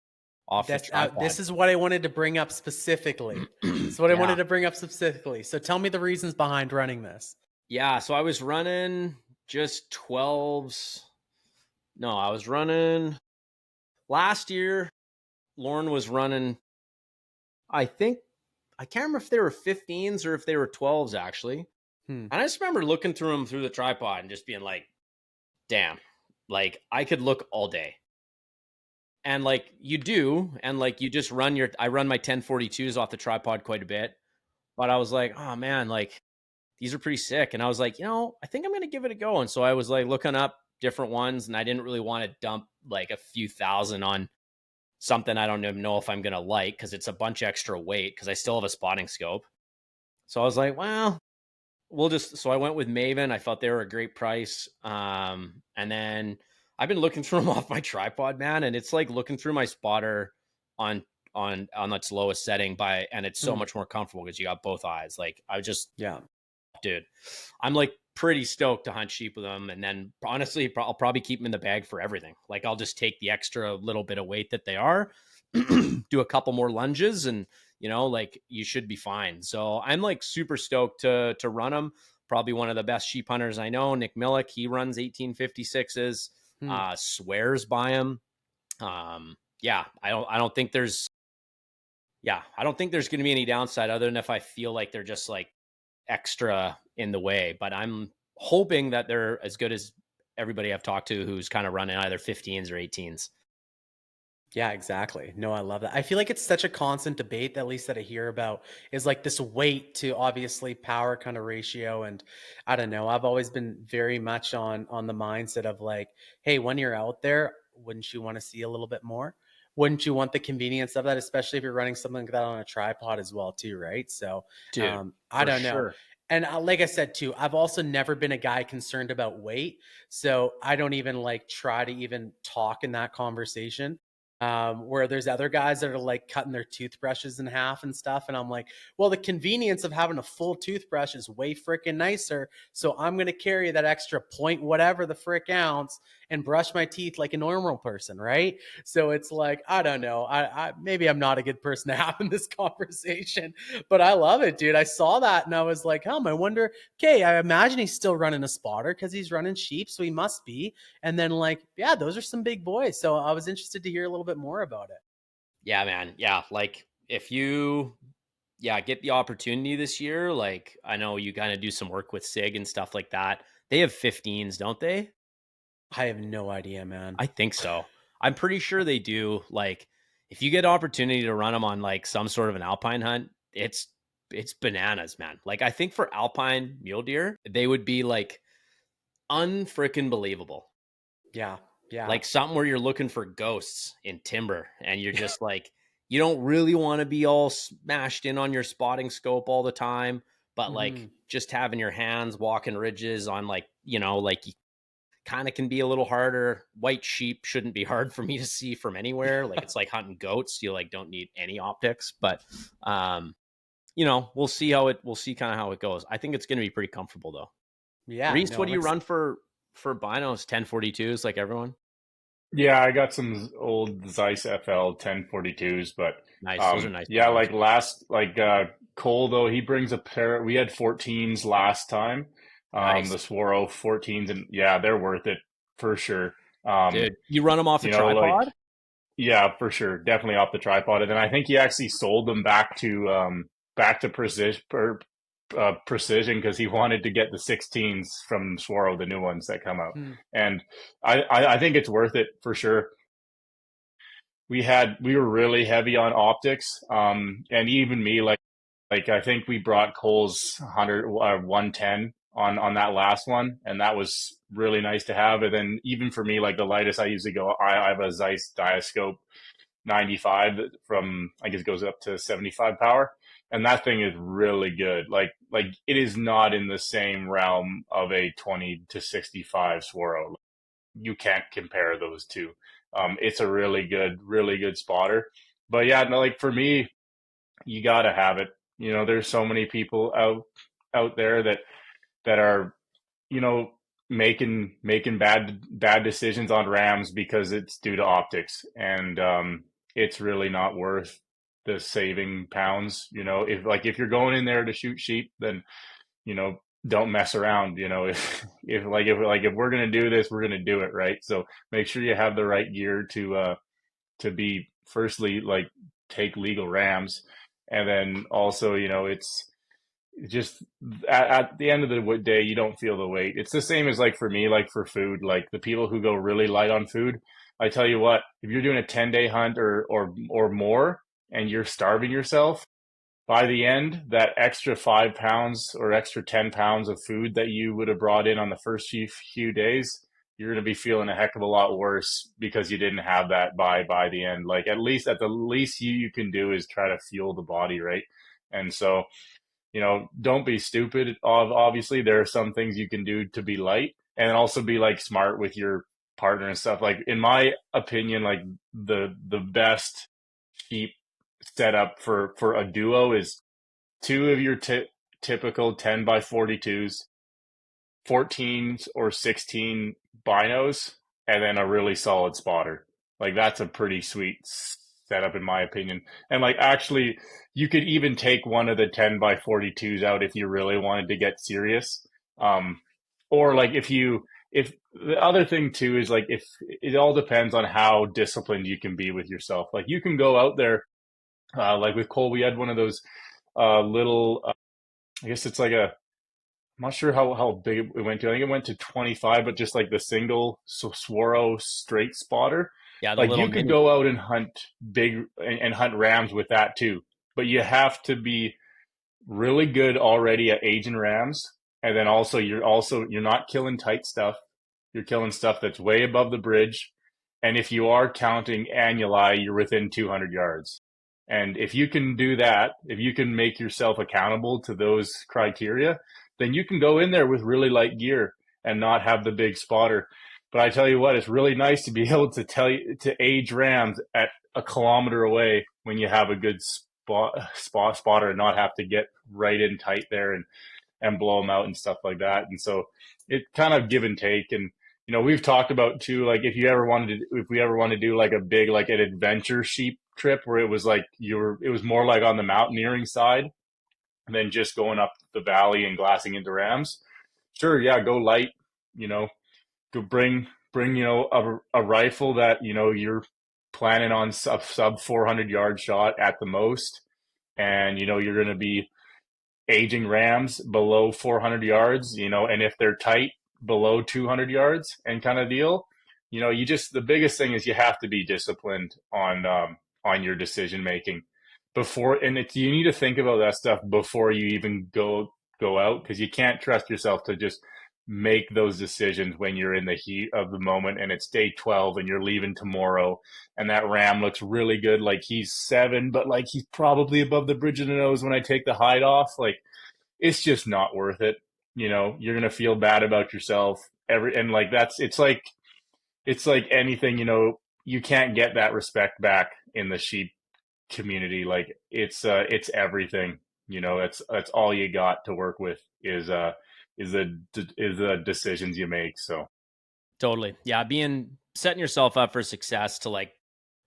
off the tripod. This is what I wanted to bring up specifically. So tell me the reasons behind running this. Yeah, so I was running just 12s. No, I was running last year. Lauren was running, I think, I can't remember if they were 15s or if they were 12s, actually. And I just remember looking through them through the tripod and just being like, damn, like I could look all day. And like you do, and like you just I run my 1042s off the tripod quite a bit. But I was like, oh man, like these are pretty sick. And I was like, I think I'm going to give it a go. And so I was like looking up different ones, and I didn't really want to dump like a few thousand on something I don't even know if I'm going to like, because it's a bunch extra weight, because I still have a spotting scope. So I was like, well, so I went with Maven. I thought they were a great price. And then I've been looking through them off my tripod, man. And it's like looking through my spotter on its lowest setting and it's so much more comfortable because you got both eyes. Like dude, I'm like pretty stoked to hunt sheep with them. And then honestly, I'll probably keep them in the bag for everything. Like I'll just take the extra little bit of weight that they are, do a couple more lunges, and like you should be fine. So I'm like super stoked to run them. Probably one of the best sheep hunters I know, Nick Millick, he runs 1856s, swears by them. I don't think there's going to be any downside other than if I feel like they're just like extra in the way, but I'm hoping that they're as good as everybody I've talked to who's kind of running either 15s or 18s. Yeah, exactly. No, I love that. I feel like it's such a constant debate, at least that I hear about, is like this weight to obviously power kind of ratio. And I don't know, I've always been very much on the mindset of like, hey, when you're out there, wouldn't you want to see a little bit more? Wouldn't you want the convenience of that, especially if you're running something like that on a tripod as well too, right? So dude, I don't know. And like I said too, I've also never been a guy concerned about weight. So I don't even like try to even talk in that conversation. Where there's other guys that are like cutting their toothbrushes in half and stuff. And I'm like, well, the convenience of having a full toothbrush is way freaking nicer. So I'm going to carry that extra point, whatever the frick ounce, and brush my teeth like a normal person. Right. So it's like, I don't know. I maybe I'm not a good person to have in this conversation, but I love it, dude. I saw that and I was like, I wonder, okay, I imagine he's still running a spotter because he's running sheep. So he must be. And then like, yeah, those are some big boys. So I was interested to hear a little bit more about it. Yeah, man. Yeah. Like if you yeah, get the opportunity this year. Like, I know you kind of do some work with SIG and stuff like that. They have 15s, don't they? I have no idea, man. I think so. I'm pretty sure they do. Like, if you get an opportunity to run them on like some sort of an alpine hunt, it's bananas, man. Like, I think for alpine mule deer, they would be like unfreaking believable. Yeah. Yeah. Like something where you're looking for ghosts in timber and you're just like, you don't really want to be all smashed in on your spotting scope all the time, but like just having your hands walking ridges on like, you know, like you kind of can be a little harder. White sheep shouldn't be hard for me to see from anywhere. Like it's like hunting goats. You like don't need any optics, but you know, we'll see kind of how it goes. I think it's going to be pretty comfortable though. Yeah. Reece, what do you run for binos? 1042s like everyone? Yeah, I got some old Zeiss FL 1042s, but nice. Those are nice. Yeah, like Cole though, he brings a pair. We had 14s last time. Nice. The Swaro 14s, and yeah, they're worth it for sure. Dude, you run them off the tripod? Like, yeah, for sure, definitely off the tripod. And then I think he actually sold them back to precision because he wanted to get the 16s from Swaro, the new ones that come out. And I think it's worth it for sure. We were really heavy on optics, and even me, like I think we brought Cole's 110 on that last one, and that was really nice to have. And then even for me, like the lightest I usually go, I have a Zeiss Diascope 95 from, I guess, goes up to 75 power, and that thing is really good. Like it is not in the same realm of a 20 to 65 Swaro. You can't compare those two. It's a really good spotter. But yeah, no, like for me, you gotta have it. You know, there's so many people out there that are, you know, making bad decisions on rams because it's due to optics, and it's really not worth the saving pounds. You know, if you're going in there to shoot sheep, then, you know, don't mess around. You know, if we're gonna do this, we're gonna do it right. So make sure you have the right gear to be, firstly, like, take legal rams, and then also, you know, it's just at the end of the day, you don't feel the weight. It's the same as, like, for me, like for food, like the people who go really light on food, I tell you what, if you're doing a 10-day hunt or more and you're starving yourself, by the end, that extra 5 pounds or extra 10 pounds of food that you would have brought in on the first few days, you're going to be feeling a heck of a lot worse because you didn't have that by the end. Like, at the least you can do is try to fuel the body, right? And so, you know, don't be stupid. Obviously, there are some things you can do to be light, and also be like smart with your partner and stuff. Like, in my opinion, like the best sheep setup for a duo is 2 of your typical 10 by 42s, 14s or 16 binos, and then a really solid spotter. Like, that's a pretty sweet setup in my opinion. And like, actually, you could even take one of the 10 by 42s out if you really wanted to get serious. Or like, if the other thing too is, like, if it all depends on how disciplined you can be with yourself. Like, you can go out there, like with Cole, we had one of those little, I guess it's like I'm not sure how big it went to. I think it went to 25, but just like the single Swaro straight spotter. Yeah, like you could go out and hunt big and hunt rams with that too. But you have to be really good already at aging rams, and then also you're not killing tight stuff. You're killing stuff that's way above the bridge, and if you are counting annuli, you're within 200 yards. And if you can do that, if you can make yourself accountable to those criteria, then you can go in there with really light gear and not have the big spotter. But I tell you what, it's really nice to be able to age rams at a kilometer away when you have a good spotter, and not have to get right in tight there and blow them out and stuff like that. And so it kind of give and take. And, you know, we've talked about too, like, if we ever want to do like a big, like an adventure sheep trip where it was like it was more like on the mountaineering side than just going up the valley and glassing into rams. Sure, yeah, go light, you know, go bring, you know, a rifle that, you know, you're planning on sub 400 yard shot at the most, and, you're going to be aging rams below 400 yards, and if they're tight, below 200 yards and kind of deal, the biggest thing is you have to be disciplined on your decision making before, and you need to think about that stuff before you even go out, because you can't trust yourself to just make those decisions when you're in the heat of the moment and it's day 12 and you're leaving tomorrow and that ram looks really good, like he's 7, but like he's probably above the bridge of the nose when I take the hide off. Like, it's just not worth it. You're gonna feel bad about yourself and like it's like anything, you can't get that respect back in the sheep community. Like, it's everything. That's all you got to work with is the decisions you make. So Totally. Yeah. Setting yourself up for success to like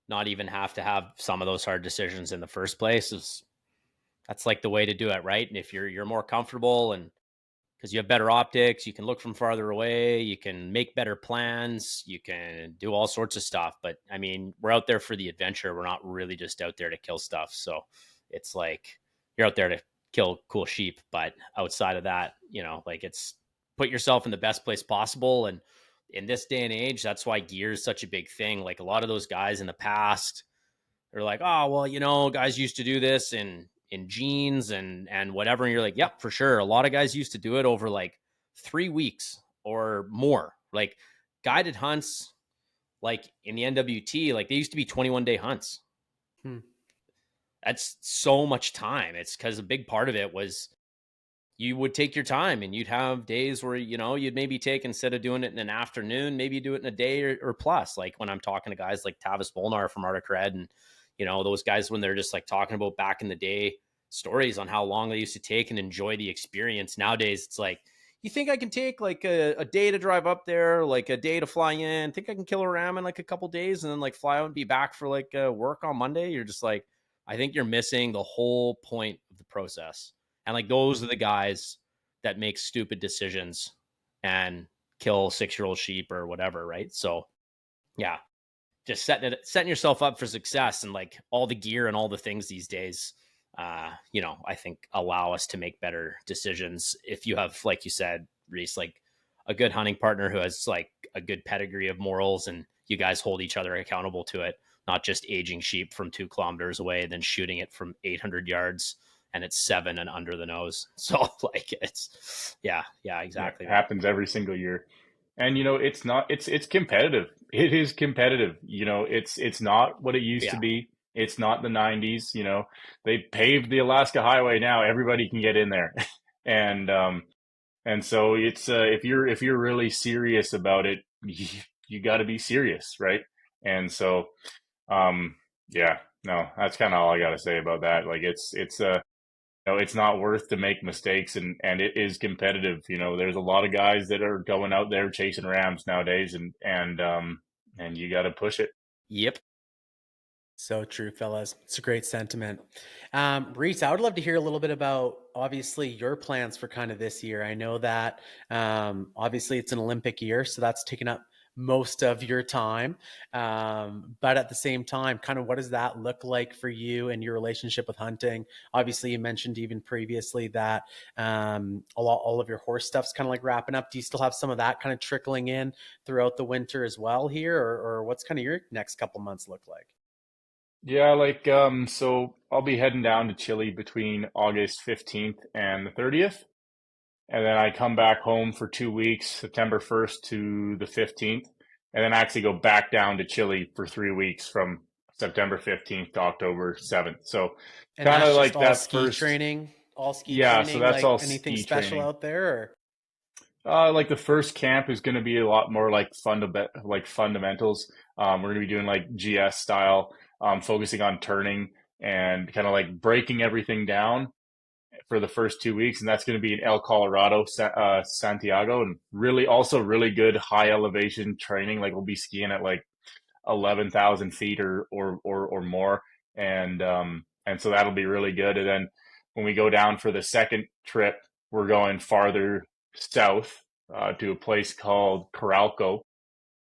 not even have to have some of those hard decisions in the first place that's like the way to do it. Right. And if you're more comfortable, and because you have better optics, you can look from farther away, you can make better plans, you can do all sorts of stuff. But I mean, we're out there for the adventure. We're not really just out there to kill stuff. So it's like you're out there to kill cool sheep, but outside of that, like, it's put yourself in the best place possible. And in this day and age, that's why gear is such a big thing. Like, a lot of those guys in the past, they're like, oh, well, guys used to do this in jeans and whatever. And you're like, yep, for sure. A lot of guys used to do it over like 3 weeks or more. Like, guided hunts, like in the NWT, like they used to be 21-day hunts. That's so much time. It's because a big part of it was you would take your time, and you'd have days where, you'd maybe take, instead of doing it in an afternoon, maybe do it in a day or plus. Like when I'm talking to guys like Tavis Volnar from Arctic Red, and, those guys, when they're just like talking about back in the day stories on how long they used to take and enjoy the experience. Nowadays, it's like, you think I can take like a day to drive up there, like a day to fly in, think I can kill a ram in like a couple days and then like fly out and be back for like work on Monday? You're just like, I think you're missing the whole point of the process. And like, those are the guys that make stupid decisions and kill 6-year-old sheep or whatever. Right. So yeah, just setting yourself up for success, and like all the gear and all the things these days, I think allow us to make better decisions. If you have, like you said, Reece, like a good hunting partner who has like a good pedigree of morals, and you guys hold each other accountable to it, not just aging sheep from 2 kilometers away, then shooting it from 800 yards and it's 7 and under the nose. So like, it's exactly. It happens every single year. And, it's competitive. It is competitive. It's not what it used to be. It's not the 90s. They paved the Alaska Highway now. Everybody can get in there. And so it's, if you're really serious about it, you got to be serious. Right. And so, that's kind of all I got to say about that. Like, it's not worth to make mistakes, and it is competitive. There's a lot of guys that are going out there chasing rams nowadays, and you got to push it. Yep. So true, fellas. It's a great sentiment. Reece, I would love to hear a little bit about, obviously, your plans for kind of this year. I know that obviously it's an Olympic year, so that's taken up most of your time. But at the same time, kind of what does that look like for you and your relationship with hunting? Obviously, you mentioned even previously that all of your horse stuff's kind of like wrapping up. Do you still have some of that kind of trickling in throughout the winter as well here, or what's kind of your next couple months look like? Yeah, like, so I'll be heading down to Chile between August 15th and the 30th. And then I come back home for 2 weeks, September 1st to the 15th. And then I actually go back down to Chile for 3 weeks from September 15th to October 7th. So kind of like that ski training, all ski training. Yeah, so that's like all anything ski special training out there? Like the first camp is going to be a lot more like fundamentals. We're going to be doing like GS style, focusing on turning and kind of like breaking everything down for the first 2 weeks. And that's going to be in El Colorado, Santiago, and really good high elevation training. Like, we'll be skiing at like 11,000 feet or more. And so that'll be really good. And then when we go down for the second trip, we're going farther south to a place called Coralco.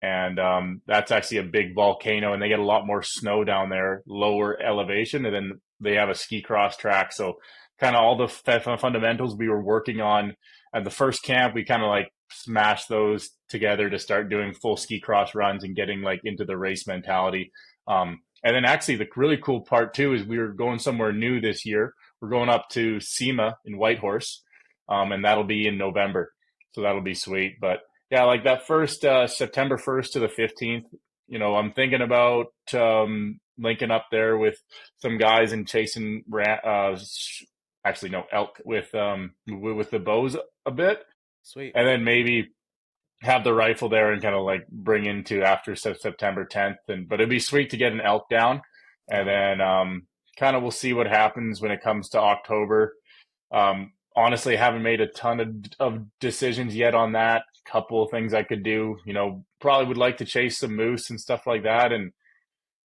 And that's actually a big volcano, and they get a lot more snow down there, lower elevation. And then they have a ski cross track. So kind of all the fundamentals we were working on at the first camp, we kind of like smashed those together to start doing full ski cross runs and getting like into the race mentality. And then actually the really cool part too is we were going somewhere new this year. We're going up to SEMA in Whitehorse, and that'll be in November. So that'll be sweet. But yeah, like that first September 1st to the 15th, you know, I'm thinking about linking up there with some guys and chasing elk with the bows a bit. Sweet. And then maybe have the rifle there and kind of like bring into after September 10th. But it'd be sweet to get an elk down. And then kind of we'll see what happens when it comes to October. Honestly, haven't made a ton of decisions yet on that. Couple of things I could do, you know, probably would like to chase some moose and stuff like that. And,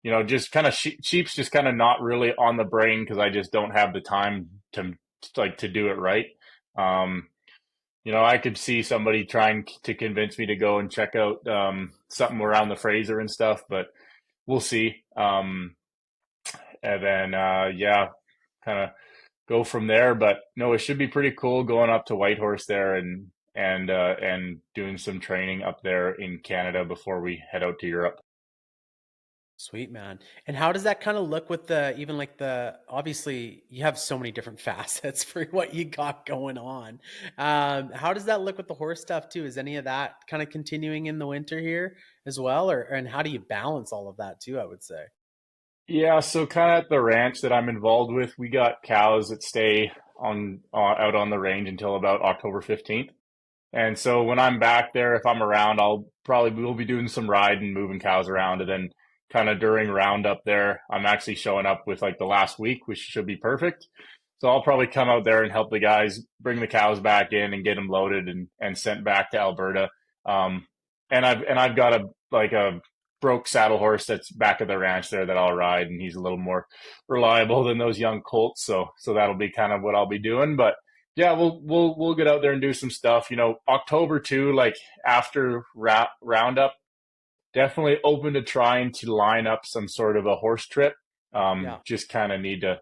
you know, just kind of sheep's just kind of not really on the brain because I just don't have the time to do it right. You know, I could see somebody trying to convince me to go and check out something around the Fraser and stuff, but we'll see. And then, kind of go from there. But no, it should be pretty cool going up to Whitehorse there and doing some training up there in Canada before we head out to Europe. Sweet, man. And how does that kind of look with obviously you have so many different facets for what you got going on. How does that look with the horse stuff too? Is any of that kind of continuing in the winter here as well? And how do you balance all of that too, I would say? Yeah, so kind of at the ranch that I'm involved with, we got cows that stay out on the range until about October 15th. And so when I'm back there, if I'm around, we'll be doing some riding, moving cows around. And then kind of during roundup there, I'm actually showing up with like the last week, which should be perfect. So I'll probably come out there and help the guys bring the cows back in and get them loaded and sent back to Alberta. And I've got a broke saddle horse that's back at the ranch there that I'll ride, and he's a little more reliable than those young colts. So that'll be kind of what I'll be doing. But yeah, we'll get out there and do some stuff. You know, October too, like after roundup, definitely open to trying to line up some sort of a horse trip. Just kind of need to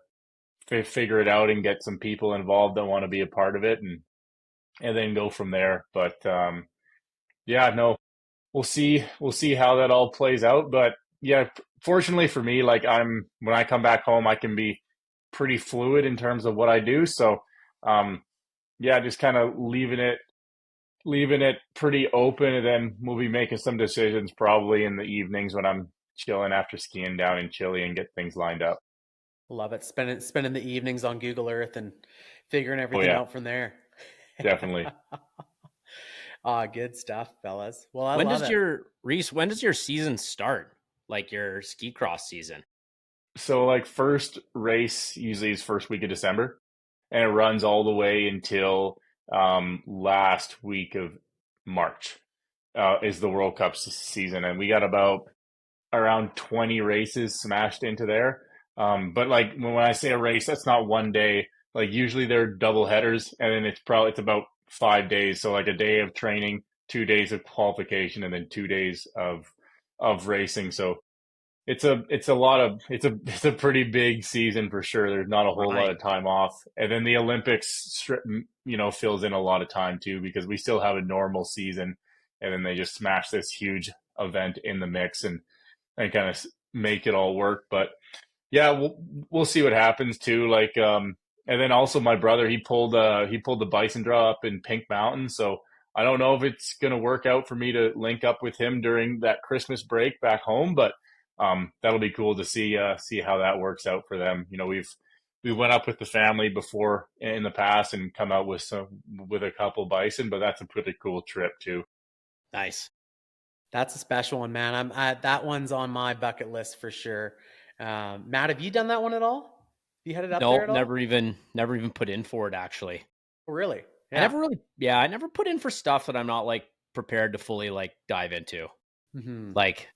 figure it out and get some people involved that want to be a part of it, and then go from there. But we'll see how that all plays out. But yeah, fortunately for me, like when I come back home, I can be pretty fluid in terms of what I do. So just kind of leaving it pretty open, and then we'll be making some decisions probably in the evenings when I'm chilling after skiing down in Chile and get things lined up. Love it. Spending the evenings on Google Earth and figuring everything out from there. Definitely. Good stuff, fellas. Well, when does your season start? Like your ski cross season? So like first race usually is first week of December, and it runs all the way until last week of March is the World Cup season, and we got about around 20 races smashed into there. But like when I say a race, that's not one day. Like usually they're double headers, and then it's about 5 days. So like a day of training, 2 days of qualification, and then 2 days of racing. So it's a pretty big season for sure. There's not a whole lot of time off. And then the Olympics fills in a lot of time too, because we still have a normal season, and then they just smash this huge event in the mix and kind of make it all work. But yeah, we'll see what happens too. Like, and then also my brother, he pulled the bison draw up in Pink Mountain. So I don't know if it's going to work out for me to link up with him during that Christmas break back home, but that'll be cool to see how that works out for them. You know, we went up with the family before in the past and come out with a couple bison, but that's a pretty cool trip too. Nice. That's a special one, man. That one's on my bucket list for sure. Matt, have you done that one at all? You headed up there at all? Never even put in for it actually. Oh, really? Yeah. I never put in for stuff that I'm not like prepared to fully like dive into. Mm-hmm. Like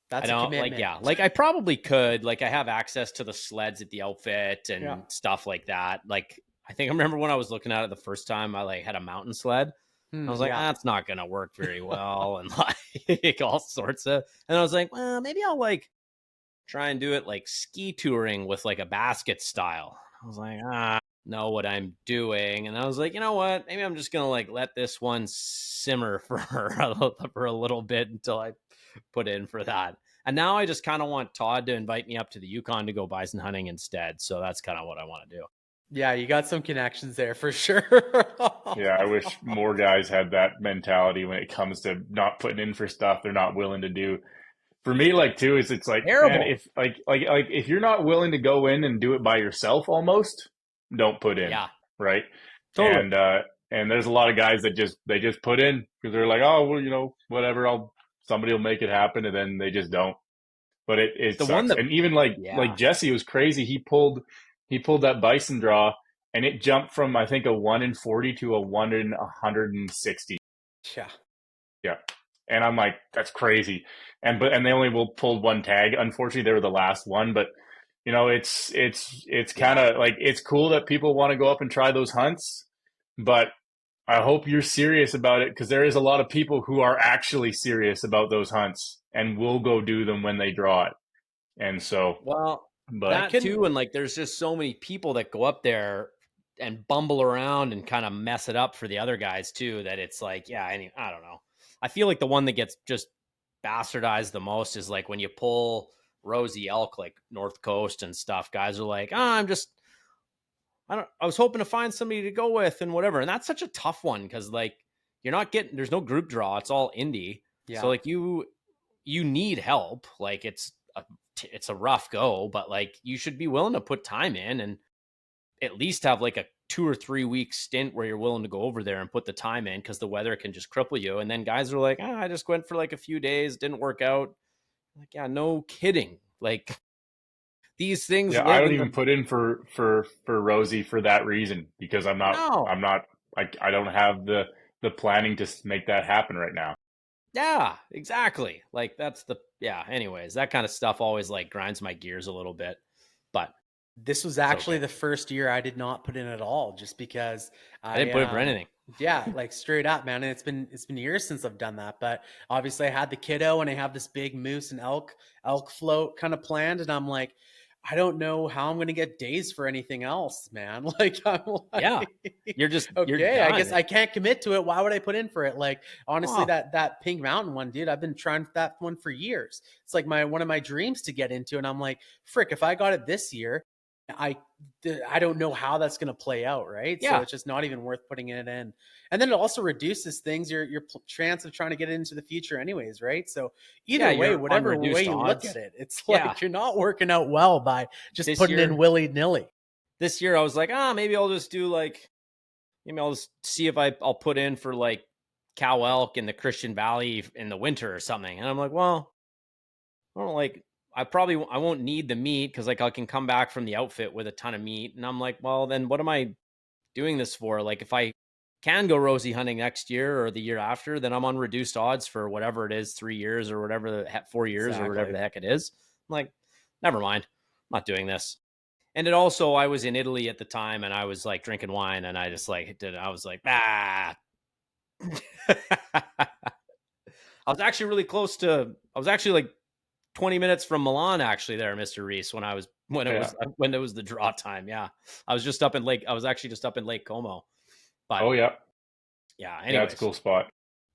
that's a commitment. Like I probably could, like I have access to the sleds at the outfit and stuff like that. Like I think I remember when I was looking at it the first time, I like had a mountain sled. I was like, that's not going to work very well. And like all sorts of, and I was like, well, maybe I'll like try and do it like ski touring with like a basket style. I was like, know what I'm doing. And I was like, you know what? Maybe I'm just going to like let this one simmer for a little bit until I put in for that. And now I just kind of want Todd to invite me up to the Yukon to go bison hunting instead. So that's kind of what I want to do. Yeah, you got some connections there for sure. Yeah, I wish more guys had that mentality when it comes to not putting in for stuff they're not willing to do. For me, like too, is it's like, Terrible. man, if like if you're not willing to go in and do it by yourself, almost don't put in. Yeah, right. totally. And there's a lot of guys that just put in because they're like, oh well, whatever, somebody will make it happen, and then they just don't. But it The sucks. one that, and even like Jesse was crazy. He pulled that bison draw, and it jumped from I think a 1 in 40 to a 1 in 160. Yeah. And I'm like, that's crazy. And they only pulled one tag. Unfortunately, they were the last one. But it's kind of like, it's cool that people want to go up and try those hunts. But I hope you're serious about it, because there is a lot of people who are actually serious about those hunts and will go do them when they draw it. And so, that too, and like, there's just so many people that go up there and bumble around and kind of mess it up for the other guys too, that it's like, I don't know. I feel like the one that gets just bastardized the most is like when you pull rosy elk, like North Coast and stuff. Guys are like, I was hoping to find somebody to go with and whatever. And that's such a tough one because like you're not getting, there's no group draw. It's all indie. Yeah. So like you need help. Like it's a rough go, but like you should be willing to put time in and at least have like a 2 or 3 week stint where you're willing to go over there and put the time in, because the weather can just cripple you. And then guys are like, I just went for like a few days, didn't work out. Like, yeah, no kidding. Like these things. Yeah, I don't even put in for Rosie for that reason, because I don't have the planning to make that happen right now. Yeah, exactly. Like anyways, that kind of stuff always like grinds my gears a little bit, but this was actually the first year I did not put in at all, just because I didn't put in for anything. Yeah, like straight up, man. And it's been years since I've done that. But obviously I had the kiddo and I have this big moose and elk float kind of planned. And I'm like, I don't know how I'm going to get days for anything else, man. Like, I'm like, yeah, you're just, okay, you're I guess I can't commit to it. Why would I put in for it? Like, honestly, that Pink Mountain one, dude, I've been trying for that one for years. It's like one of my dreams to get into. And I'm like, frick, if I got it this year, I don't know how that's going to play out, right? Yeah. So it's just not even worth putting it in. And then it also reduces things, your chance of trying to get it into the future anyways, right? So either way, whatever way you look at it, it's like you're not working out well by just putting in willy-nilly. This year I was like, maybe I'll just do like, maybe I'll just see if I'll put in for like cow elk in the Christian Valley in the winter or something. And I'm like, well, I don't like, I won't need the meat because like I can come back from the outfit with a ton of meat. And I'm like, well, then what am I doing this for? Like if I can go rosy hunting next year or the year after, then I'm on reduced odds for whatever it is, 3 years or whatever, 4 years or whatever the heck it is. I'm like, never mind. I'm not doing this. And it also, I was in Italy at the time and I was like drinking wine and I just like I was like, I was actually really close to, I was actually like 20 minutes from Milan, actually, there, Mr. Reece, when it was the draw time. Yeah. I was actually just up in Lake Como. But yeah. Anyways, yeah, it's a cool spot.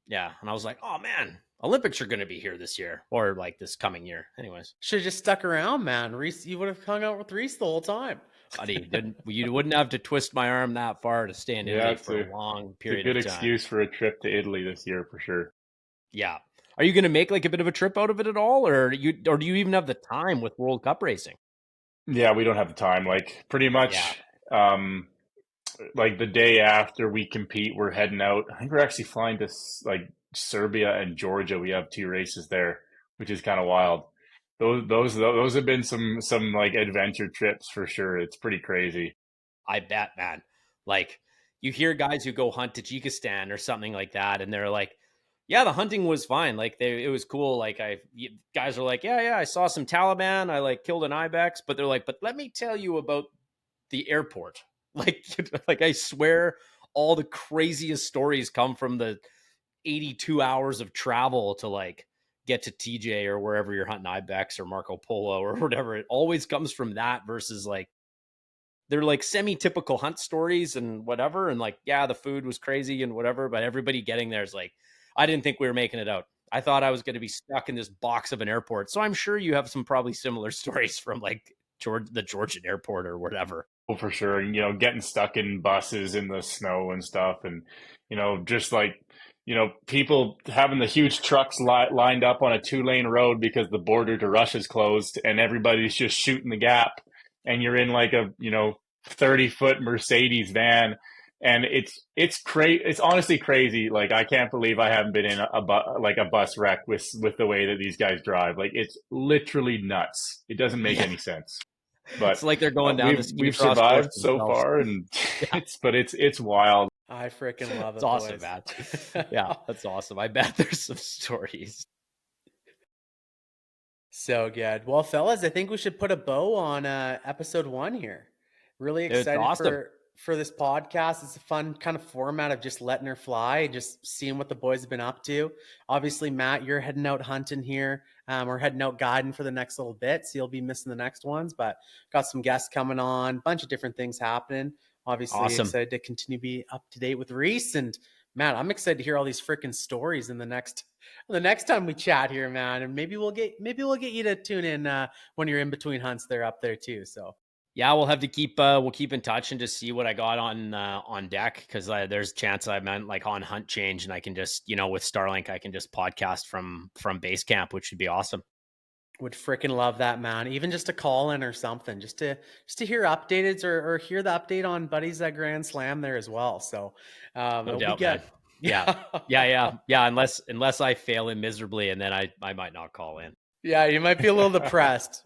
Yeah. And I was like, oh man, Olympics are going to be here this year or like this coming year. Anyways. Should have just stuck around, man. Reece, you would have hung out with Reece the whole time. Buddy, you wouldn't have to twist my arm that far to stay in Italy for a long period of time. It's a good excuse for a trip to Italy this year for sure. Yeah. Are you going to make like a bit of a trip out of it at all? Or do you even have the time with World Cup racing? Yeah, we don't have the time. Like pretty much, like the day after we compete, we're heading out. I think we're actually flying to like Serbia and Georgia. We have 2 races there, which is kind of wild. Those have been some like adventure trips for sure. It's pretty crazy. I bet, man. Like you hear guys who go hunt Tajikistan or something like that, and they're like, yeah, the hunting was fine. Like it was cool. Like guys are like, yeah, I saw some Taliban. I like killed an ibex, but they're like, but let me tell you about the airport. Like I swear all the craziest stories come from the 82 hours of travel to like get to TJ or wherever you're hunting ibex or Marco Polo or whatever. It always comes from that versus like, they're like semi-typical hunt stories and whatever. And like, yeah, the food was crazy and whatever, but everybody getting there is like, I didn't think we were making it out. I thought I was going to be stuck in this box of an airport. So I'm sure you have some probably similar stories from like the Georgian airport or whatever. Oh, for sure. And, getting stuck in buses in the snow and stuff. And, just like, people having the huge trucks lined up on a 2-lane road because the border to Russia's closed and everybody's just shooting the gap. And you're in like a, 30-foot Mercedes van. And it's crazy. It's honestly crazy. Like, I can't believe I haven't been in a bus wreck with the way that these guys drive. Like, it's literally nuts. It doesn't make any sense. But it's like they're going down we've survived so far, and it's wild. I freaking love it. It's awesome, Matt. Yeah, that's awesome. I bet there's some stories. So good. Well, fellas, I think we should put a bow on episode 1 here. Really excited for this podcast. It's a fun kind of format of just letting her fly, just seeing what the boys have been up to. Obviously, Matt, you're heading out hunting here. We're heading out guiding for the next little bit, so you'll be missing the next ones. But got some guests coming on, bunch of different things happening. Obviously, excited to continue to be up to date with Reece. And Matt, I'm excited to hear all these freaking stories in the next time we chat here, man. And maybe we'll get you to tune in when you're in between hunts. They're up there too. So yeah, we'll have to keep in touch and just see what I got on deck, because there's a chance I meant like on hunt change, and I can just with Starlink I can just podcast from base camp, which would be awesome. Would freaking love that, man. Even just a call in or something, just to hear updates or hear the update on Buddies at Grand Slam there as well. So no doubt, man. Yeah. Unless I fail him miserably, and then I might not call in. Yeah, you might be a little depressed.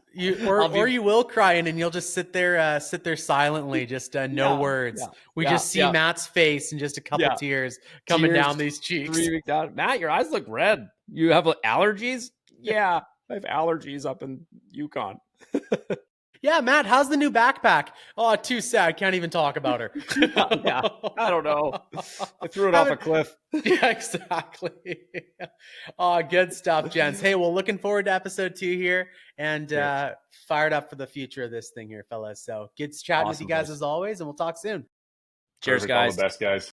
Or you will cry in, and you'll just sit there silently, just no words. We just see Matt's face and just a couple tears coming down these cheeks. Down. Matt, your eyes look red. You have allergies? Yeah, I have allergies up in Yukon. Yeah, Matt, how's the new backpack? Oh, too sad. Can't even talk about her. Yeah, I don't know. I threw it off a cliff. Yeah, exactly. Oh, good stuff, gents. Hey, well, looking forward to episode 2 here, and fired up for the future of this thing here, fellas. So good chatting with you guys as always, and we'll talk soon. Cheers, guys. All the best, guys.